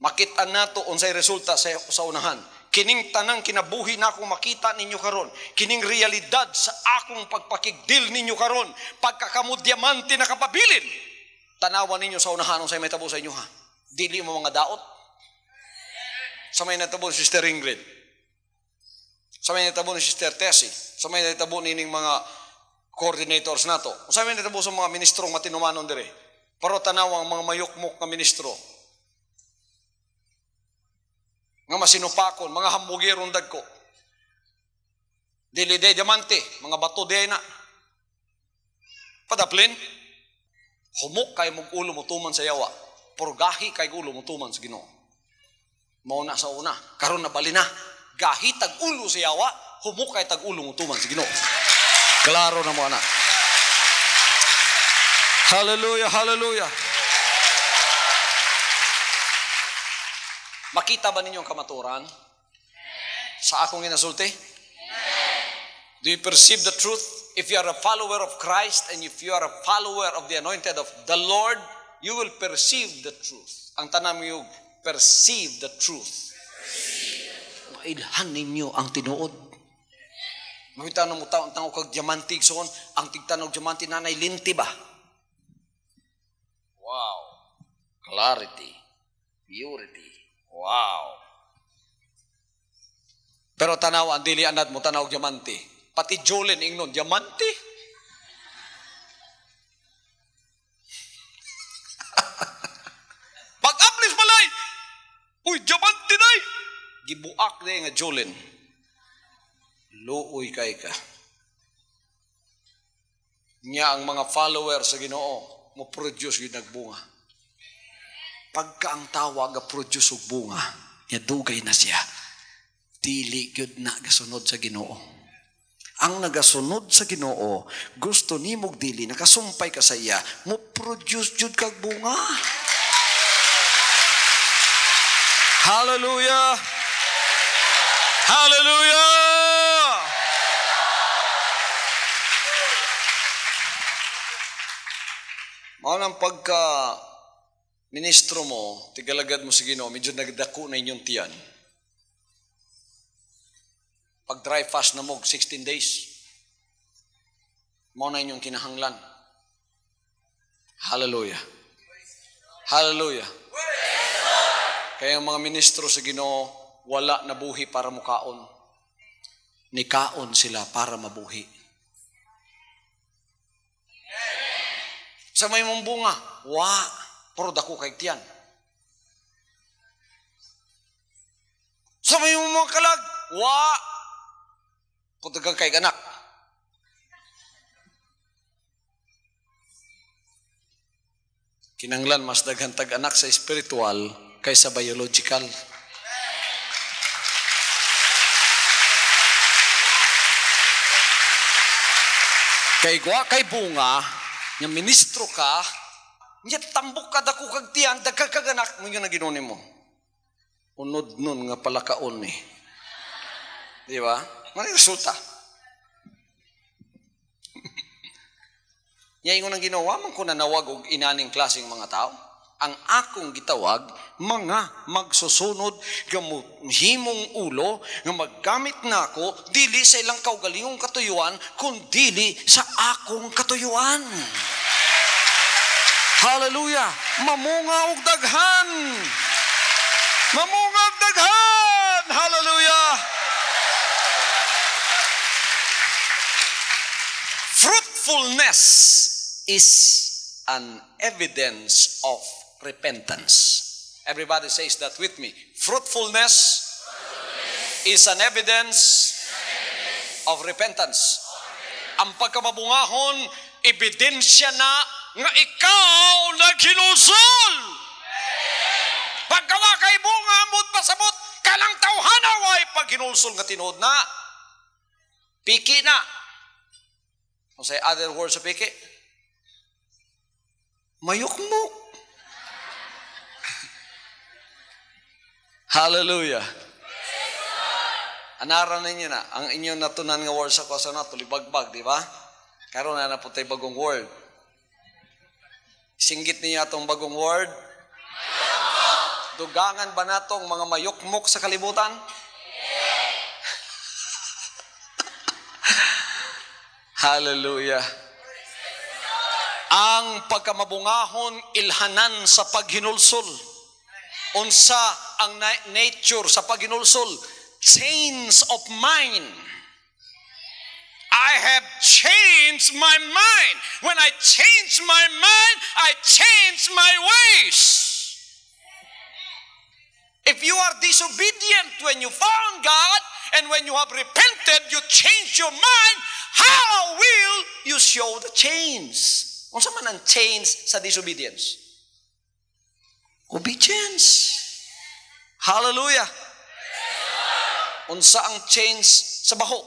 Makita na to unsay resulta sa unahan. Kining tanang kinabuhi na akong makita ninyo karon. Kining realidad sa akong pagpakigdil ninyo karon. Pagkakamud diamante na kapabilin. Tanawan ninyo sa unahan sa may tabo sa inyo ha. Dili mo mga daot. Sa may natabo si Sister Ingrid. Sa may natabo ni Sister Tessie. Sa may natabo nining mga coordinators nato. Sa may natabo sa mga ministrong matinumanon dire. Pero tanawang mga mayukmok na ministro. Nga masinupakon, mga hambugerong dagko. Dili de diamante, mga bato de na. Padaplin, humok kay mong ulo mo tuman sa yawa. Purgahi kay ulo mo tuman sa Ginoo. Mauna sa una, karon na bali na. Gahi tag ulo si Yawa, humukay tag ulo mo tuman si Ginoo. Klaro na mo anak. Hallelujah, hallelujah. Makita ba ninyo ang kamaturan sa akong ginasulti? Do you perceive the truth? If you are a follower of Christ and if you are a follower of the anointed of the Lord, you will perceive the truth. Ang tanam yung perceive the truth. Mailhan ninyo ang tinuod. Makita na mo taon tango kag diamantig soon, ang tigtanog diamanti nanay linti ba? Wow. Clarity. Purity. Wow. Pero tanaw ang dili anad mo tanaw diamanti. Pati Jolene ingnon diamanti. Pag-aplis malay. Uy, diamanti day. Gibuak day nga Jolene. Luoy kay ka. Nya ang mga followers sa Ginoo mo produce yung nagbunga. Pagka ang tawag ga produce og bunga, nya dugay na siya. Dili gyud na gasunod sa Ginoo. Ang nagasunod sa Ginoo, gusto nimog dili nakasumpay ka sa iya, mo produce jud kag bunga. Hallelujah. Hallelujah. Mao nang pagka ministro mo, tigalagad mo sa Ginoo, medyo nagdako na inyong tiyan. Pag dry fast na mo, 16 days, mao na inyong kinahanglan. Hallelujah. Hallelujah. Kaya ang mga ministro sa Ginoo, wala na buhi para mukaon. Nikaon sila para mabuhi. Sa may mong bunga, pero dako kay tiyan. Sa may mong mga kalag, putagang kay anak. Kinanglan mas daghan tag anak sa spiritual kaysa biological. Kay bunga, nya ministro ka, nya tambok ka dako kag tiyan, dagkag kag anak mo yung naginunin mo. Unod nun nga palakaon ni. Di ba? Ano resulta? Nya ingon ang ginawa man ko nanawag og inaning klaseng mga tao. Ang akong gitawag, mga magsusunod nga himong ulo nga maggamit nako dili sa ilang kaugalingong katuyuan kundi sa akong katuyuan. Hallelujah! Mamunga og daghan. Mamunga og daghan. Hallelujah! Fruitfulness is an evidence of repentance. Everybody says that with me. Fruitfulness is an evidence of repentance. Ang pagkamabungahon, ebidensya na nga ikaw naghinusol. Pagkawa kay bunga, amot pasabot, kalang tawhanaway pag hinusol nga tinuod na. Piki na. Kung say other words sa piki, mayukmok. Hallelujah. Anaran ninyo na, ang inyong natunan nga word sa kosa na, tulibagbag, di ba? Karoon na naputay bagong word. Singgit niya itong bagong word. Dugangan ba natong mga mayukmok sa kalibutan? Hallelujah. Ang pagkamabungahon ilhanan sa paghinulsol. Unsa ang nature sa paghinulsol? Change of mind. I have changed my mind. When I change my mind, I change my ways. If you are disobedient when you found God, and when you have repented, you change your mind, how will you show the change? Unsa man ang change sa disobedience? Obedience. Hallelujah. Unsa ang change sa baho?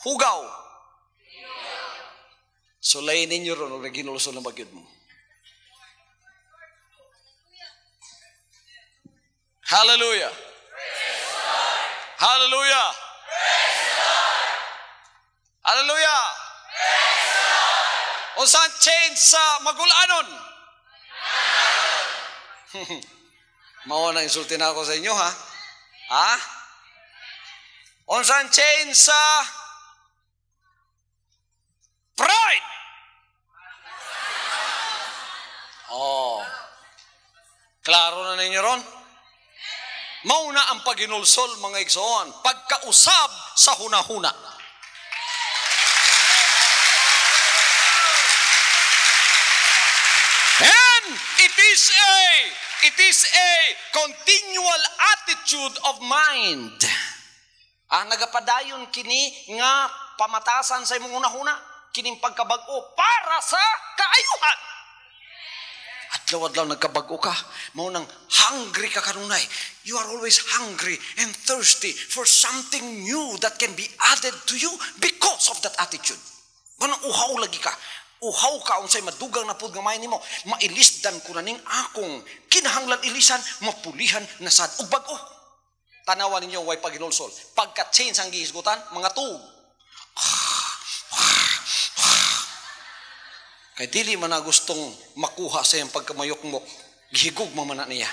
Hugaw. So lain ninyo ron o naginulso ng bagyod mo. Hallelujah. Hallelujah. Hallelujah. Unsa ang change sa magulanon? Mao na insulti na ako sa inyo, ha? Ha? Unsa ang change sa pride? Oh. Klaro na ninyo ron? Mao na ang paginulsol, mga igsoon, pagkausab sa hunahuna. And it is a continual attitude of mind. Nagapadayon kini nga pamatasan sa imong hunahuna, kining pagkabag-o para sa kaayuhan. Adlaw-adlaw nagkabag-o ka, mao nang hungry ka kanunay. You are always hungry and thirsty for something new that can be added to you because of that attitude. Manang uhaw lagi ka. Uhaw ka unsay madugang na pud gamay nimo, mailisdan ko na ning akong kinahanglan ilisan, mapulihan na sad ug bag-o. Tanawan ninyo way paginulsol. Pagka-change ang gihisgutan, mga tuog. Kay dili man na gustong makuha sa iyang pagkamayok-mok, gihigog man na niya.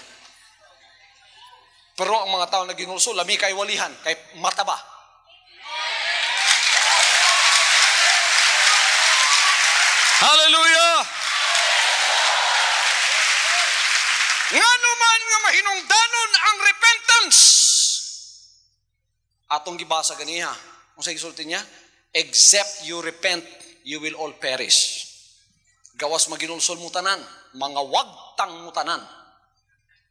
Pero ang mga tao na ginulsol, lami kay walihan, kay mataba. Hallelujah! Ngano man nga mahinungdanon ang repentance. Atong gibasa ganiha. Kung sa gisulti niya, except you repent, you will all perish. Gawas maginulsol mo tanan, mga wagtang mo tanan.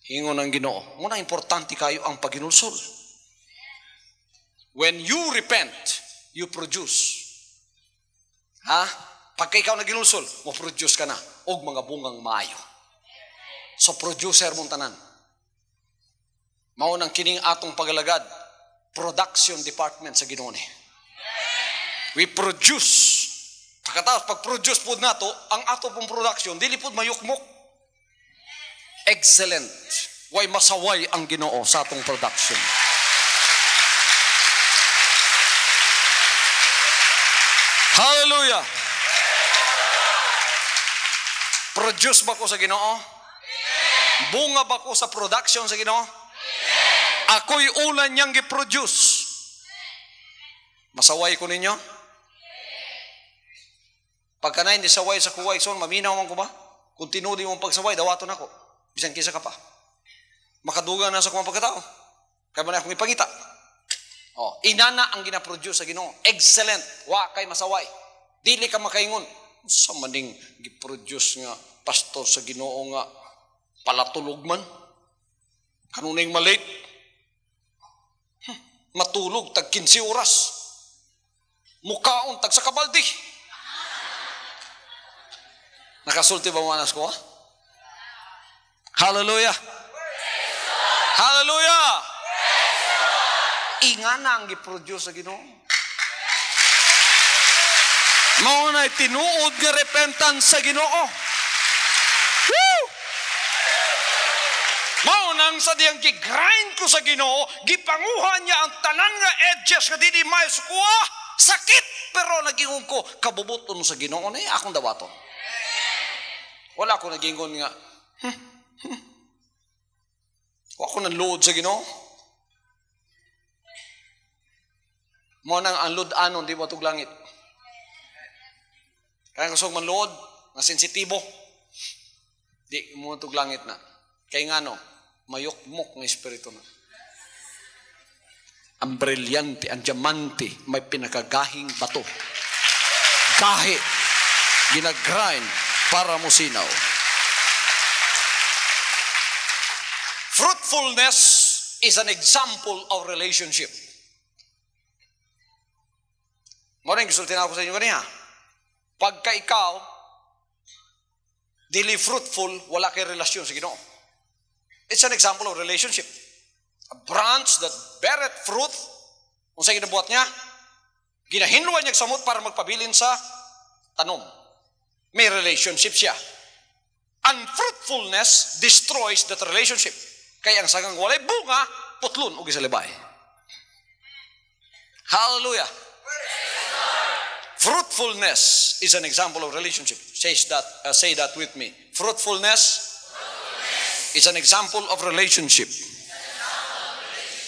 Ingon ang Ginoo. Muna importante kayo ang paginulsol. When you repent, you produce. Pagka ikaw naginulsol, mo-produce ka na og mga bungang maayo. So producer mong tanan. Mao nang kining atong pagalagad, production department sa Ginoo ni. We produce. Pagkatapos pag-produce pud nato, ang ato pong production dili pud mayukmok. Excellent. Way masaway ang Ginoo sa atong production. Hallelujah. Produce ba ko sa Ginoo? Bunga ba ko sa production sa Ginoo? Ako'y una niyang gi-produce. Masaway ko ninyo? Pagka na hindi saway sa kuway, so maminaw man ko ba? Kung tinudi mong pagsaway, dawaton ako. Bisan kisa ka pa. Makaduga na sa kumang pagkatao. Kaya ba na akong ipangita? Inana ang gina-produce sa Ginoo. Excellent. Wa kay masaway. Dili ka makaingon. Sa maning gi-produce nga pastor sa Ginoo nga palatulog man. Kanuning malate. Matulog tag 15 oras. Mukaon tag sa kabaldi. Nakasulti ba mga anas ko? Hallelujah. Hallelujah. Ingana ang gi-produce sa Ginoo. Mao na tinuod nga repentance sa Ginoo. Woo! Mao nang sa diyang gi-grind ko sa Ginoo, gipanguhan niya ang tanan nga edges nga dili may sukuha. Sakit pero nagingon ko kabubuton sa Ginoo ni akong dawaton. Wala ko nagingon nga. Wa ko nang load sa Ginoo. Mao nang ang load anon di ba tug langit. Kaya kusog man load, nga sensitibo. Di mo tug langit na. Kay ngano, mayukmok ng espiritu na. Ang brilyante, ang diamante, may pinakagahing bato. Gahi, ginagrind para mo sinaw. Fruitfulness is an example of relationship. Mo rin gisulti na ako sa inyo kaniya. Pagka ikaw, dili fruitful, wala kay relasyon sa Ginoo. It's an example of relationship. A branch that beareth fruit, kung sa'yo ginabuhat niya, ginahinluan niya samot para magpabilin sa tanom. May relationship siya. Unfruitfulness destroys that relationship. Kaya ang sagang walay bunga, putlon o gisalibay. Hallelujah. Fruitfulness is an example of relationship. Say that with me. Fruitfulness is an example of relationship.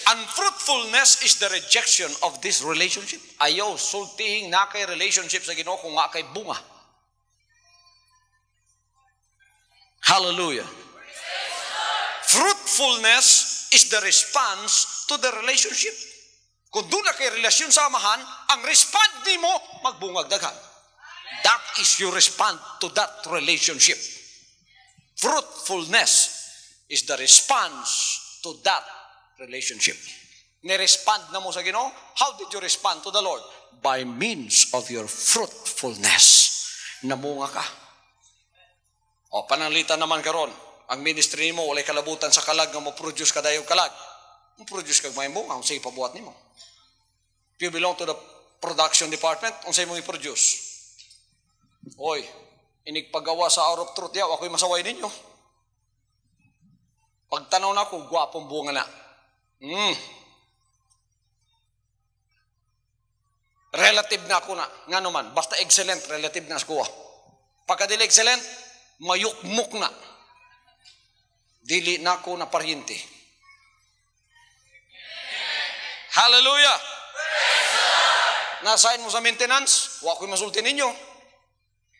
Unfruitfulness is the rejection of this relationship. Ayaw sultihing na kay relationship sa Ginoo kung nga kay bunga. Hallelujah. Fruitfulness is the response to the relationship. Kung doon na kay relasyon sa amahan, ang respond ni mo, magbungag daghan. That is your response to that relationship. Fruitfulness is the response to that relationship. Ni-respond na mo sa Ginoo. How did you respond to the Lord? By means of your fruitfulness. Namunga ka. O, pananglitan naman karon. Ang ministry mo, walay kalabutan sa kalag nga mo produce ka dayong kalag. Mo produce kag may bunga, unsay pabuhat nimo. If you belong to the production department, unsay mo i-produce? Oy, inigpagawa sa Hour of Truth yaw, ako'y masaway ninyo. Pagtanaw na ko, gwapong bunga na. Relative na ako na. Nga naman, basta excellent, relative na ako. Pagka-dili excellent, mayukmuk na. Dili na ako na paryente. Hallelujah! Nasain mo sa maintenance, wa ko'y masulti ninyo.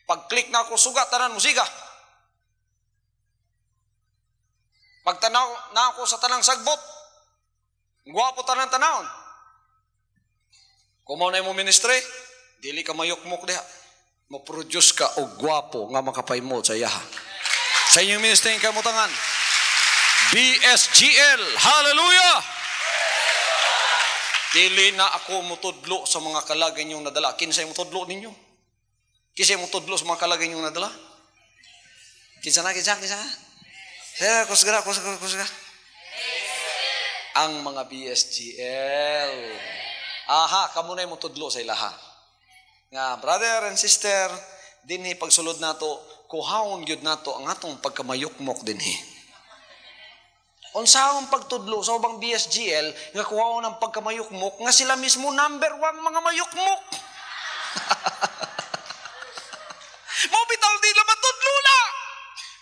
Pag-click na ako, sugat, tanan mo, siga. Pagtanaw na ako sa tanang sagbot, gwapo tanang tanawon. Kung mo na mo ministry, dili ka mayukmuk diha. Mo-produce ka o gwapo nga makapaymod sa yaha. Sa inyong ministry ka mo tangan. BSGL, hallelujah! Dili na ako mutudlo sa mga kalagay niyong nadala. Kinsay mutudlo ninyo? Kinsay mutudlo sa mga kalagay niyong nadala? Kinsa na? Kusga. Ang mga BSGL. Aha, kamo na mutudlo sa ilaha. Nga, brother and sister, dinhi pagsulod nato, kuhaon gyud nato ang atong pagkamayukmok dinhi. Unsahong pagtudlo sa ubang BSGL nga kuhaon ang pagkamayukmok nga sila mismo number 1 mga mayukmok. Mo bitaw dila matudlo na.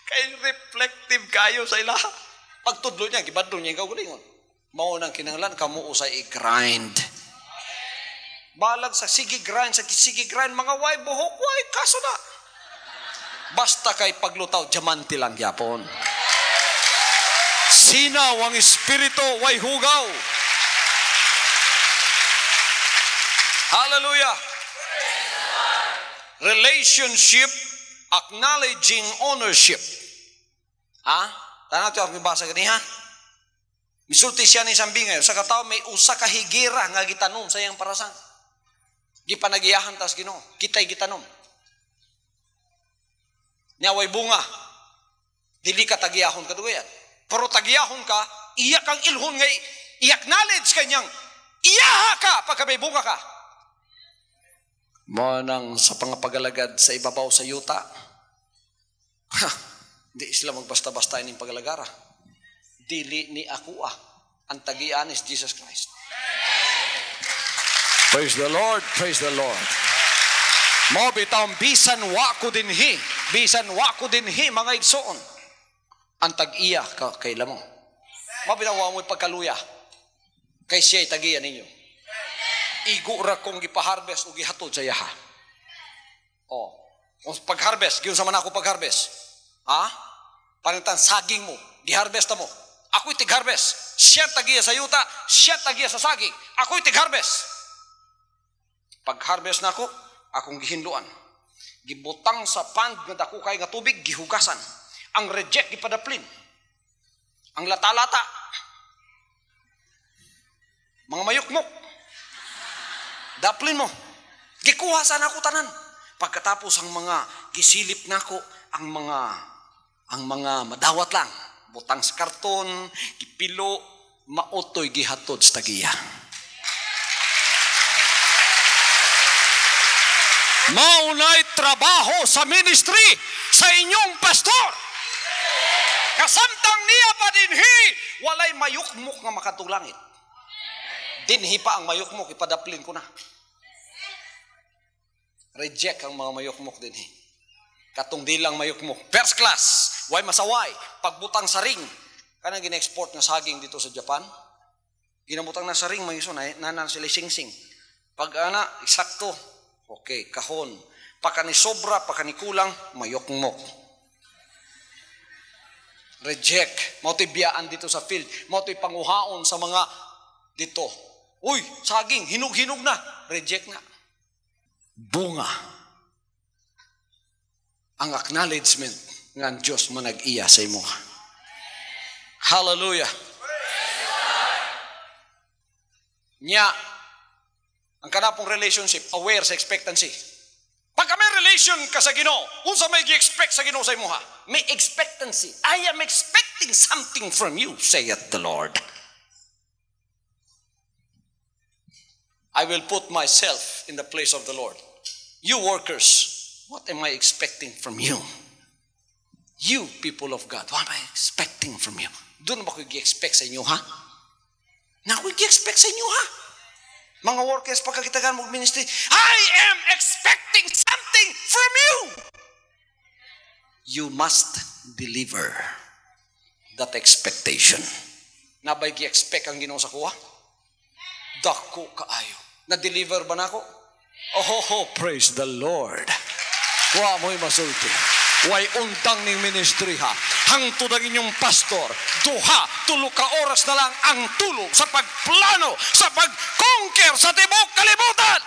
Kay reflective kayo sa ilaha. Pagtudlo niya, gibadlo niya ikaw gulingon. Mao nang kinahanglan kamo usay i-grind. Balag sa sige grind, mga way buhok, way kaso na. Basta kay paglutaw, diamante lang yapon. Sinaw ang espiritu, way hugaw. Hallelujah. Relationship, acknowledging ownership. Tanang ito ako basa gani ha? Misulti siya ni Sambi ngayon. Sa katao may usa ka higira nga gitanom sa iyang parasan. Gipanagiyahan tas Ginoo. Kitay gitanom. Nyaway bunga. Dili ka tagiyahon ka dugayan. Pero tagiyahon ka, iya kang ilhon nga i-acknowledge kanyang iyaha ka pagka may bunga ka. Mo nang sa pangapagalagad sa ibabaw sa yuta. Di sila magbasta-basta ining pagalagara. Dili ni ako ang tagian is Jesus Christ. Praise the Lord, praise the Lord. Mo bitang bisan wa ko dinhi mga igsoon. Ang tag-iya ka kay lamo. Mo bitang wa mo pagkaluya. Kay siya tagiya ninyo. Igo ra kong gipaharvest o gihatod sa yaha. Kung pag-harvest, giyon sa man ako pag-harvest. Panitan saging mo, giharvest mo. Ako'y tig-harvest. Siya tagiya sa yuta, siya tagiya sa saging. Ako'y tig-harvest. Pag-harvest na ako, akong gihinluan. Gibutang sa pond nga dako kay nga tubig, gihugasan. Ang reject gipadaplin. Ang lata-lata. Mga mayukmok. Daplin mo. Gikuha sana ako tanan. Pagkatapos ang mga gisilip nako, ang mga madawat lang. butang sa karton, gipilo, maotoy gihatod sa tagiya. Maunay trabaho sa ministry sa inyong pastor. Kasamtang niya pa dinhi, walay mayukmok nga makatulangit. Dinhi pa ang mayukmok, ipadaplin ko na. Reject ang mga mayukmok dinhi. Katong dilang mayukmok. First class, way masaway, pagbutang sa ring. Kanang gina-export nga saging dito sa Japan. Ginabutang na sa ring, mga iso, nanan sila sing-sing. Pag ana, eksakto, okay, kahon. Pagka ni sobra, pagka ni kulang, mayukmok. Reject. Mauto'y biyaan dito sa field. Mauto'y panguhaon sa mga dito. Uy, saging, hinug-hinug na. Reject na. Bunga. Ang acknowledgement nga ang Diyos manag-iya sa imo. Hallelujah. Nya, ang kanapong relationship, aware sa expectancy. Pagka may relation ka sa Ginoo, unsa may gi-expect sa Ginoo sa imo ha? May expectancy. I am expecting something from you, saith the Lord. I will put myself in the place of the Lord. You workers, what am I expecting from you? You people of God, what am I expecting from you? Doon ba ko gi-expect sa inyo ha? Na ko gi-expect sa inyo ha? Mga workers, pagkakitagan mo ministry, I am expecting something from you. You must deliver that expectation. Nabay gi-expect ang Ginoo sa kuha? Dako kaayo. Na-deliver ba na ako? Oh, praise the Lord. Wa mo'y masulti. Way untang ning ministry ha. Hangtod ang inyong pastor, 2-3 ka oras na lang ang tulog sa pagplano, sa pag-conquer sa tibok kalibutan.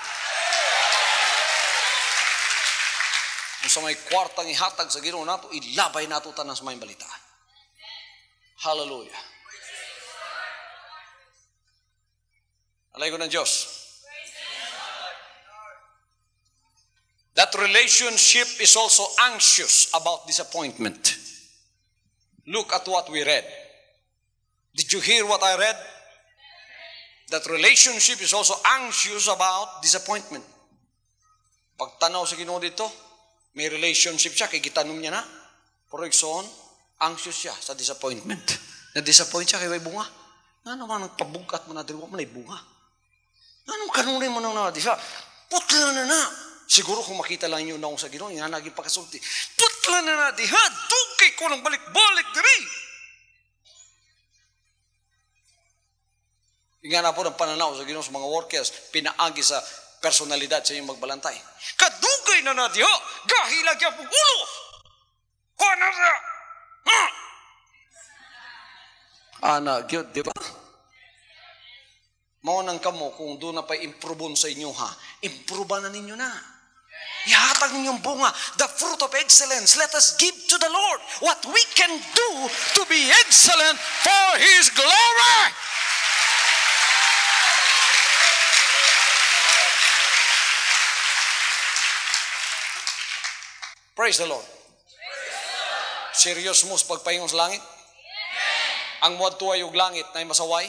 Kung sa may kwartang ihatag sa Ginoo nato, ilabay nato tanan sa may balita. Hallelujah. Alay ko ng Diyos. That relationship is also anxious about disappointment. Look at what we read. Did you hear what I read? That relationship is also anxious about disappointment. Pagtanaw sa Ginoo dito, may relationship siya, kay gitanong niya na. Pero igsoon, anxious siya sa disappointment. Na-disappoint siya kay may bunga. Nga naman, nagpabugat mo na dito, malay bunga. Anong kanunin mo nang na-disappoint? Putla na na. Siguro kung makita lang yun na sa Ginoo, nga naging pagkasulti. Putla na na, diha, dugay ko ng balik-balik diri. Nga na po ng pananaw sa Ginoo sa mga workers, pinaagi sa personalidad sa inyong magbalantay. Kadugay na na diha, gahilag yan pong ulo. Kuha na na. Ana, gyud, di ba? Maunang kamo, kung doon na pa improbon sa inyo ha, improban na ninyo na. Ihatag ninyong bunga, the fruit of excellence. Let us give to the Lord what we can do to be excellent for His glory. Praise the Lord. Serious mo sa pagpahingong sa langit? Ang muad tuway og langit na masaway?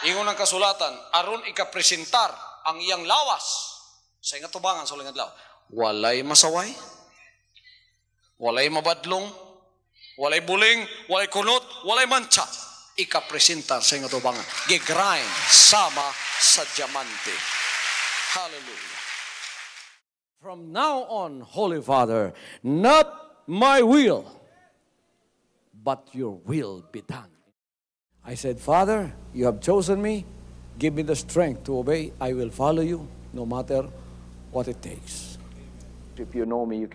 Ingon ang kasulatan, aron ikapresentar ang iyang lawas sa ingat tubangan sa ulang adlaw. Walay masaway, walay mabadlong, walay buling, walay kunot, walay mancha. Ikapresentar sa ingat tubangan. Gigrind sama sa diamante. Hallelujah. From now on, Holy Father, not my will, but your will be done. I said, Father, you have chosen me. Give me the strength to obey. I will follow you no matter what it takes. If you know me,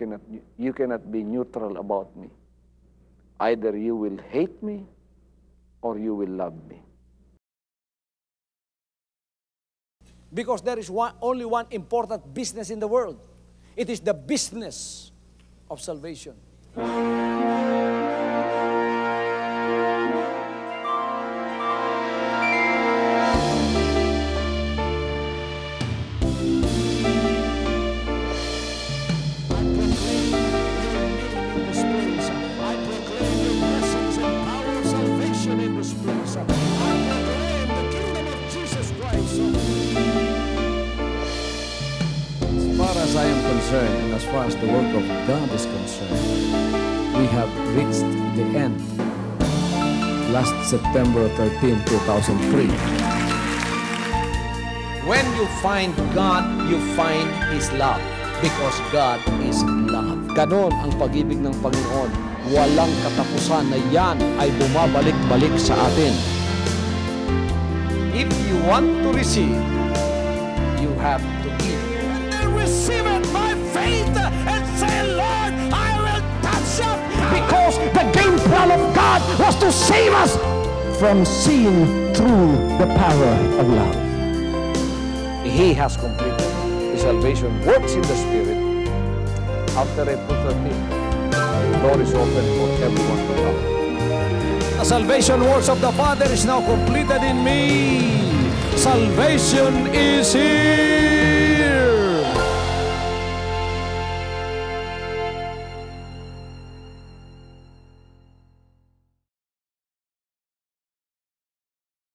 you cannot be neutral about me. Either you will hate me or you will love me. Because there is only one important business in the world. It is the business of salvation. I proclaim your blessings and power. as I am concerned, and as far as the work of God is concerned, we have reached the end. Last September 13, 2003. When you find God, you find His love. Because God is love. Ganon ang pag-ibig ng Panginoon. Walang katapusan na yan ay bumabalik-balik sa atin. If you want to receive, you have to give. Receive it by faith and say, Lord, I will touch up. Because the game plan of God was to save us from sin through the power of love. He has completed His salvation, works in the Spirit. After April 13, the door is open for everyone to come. The salvation works of the Father is now completed in me. Salvation is here.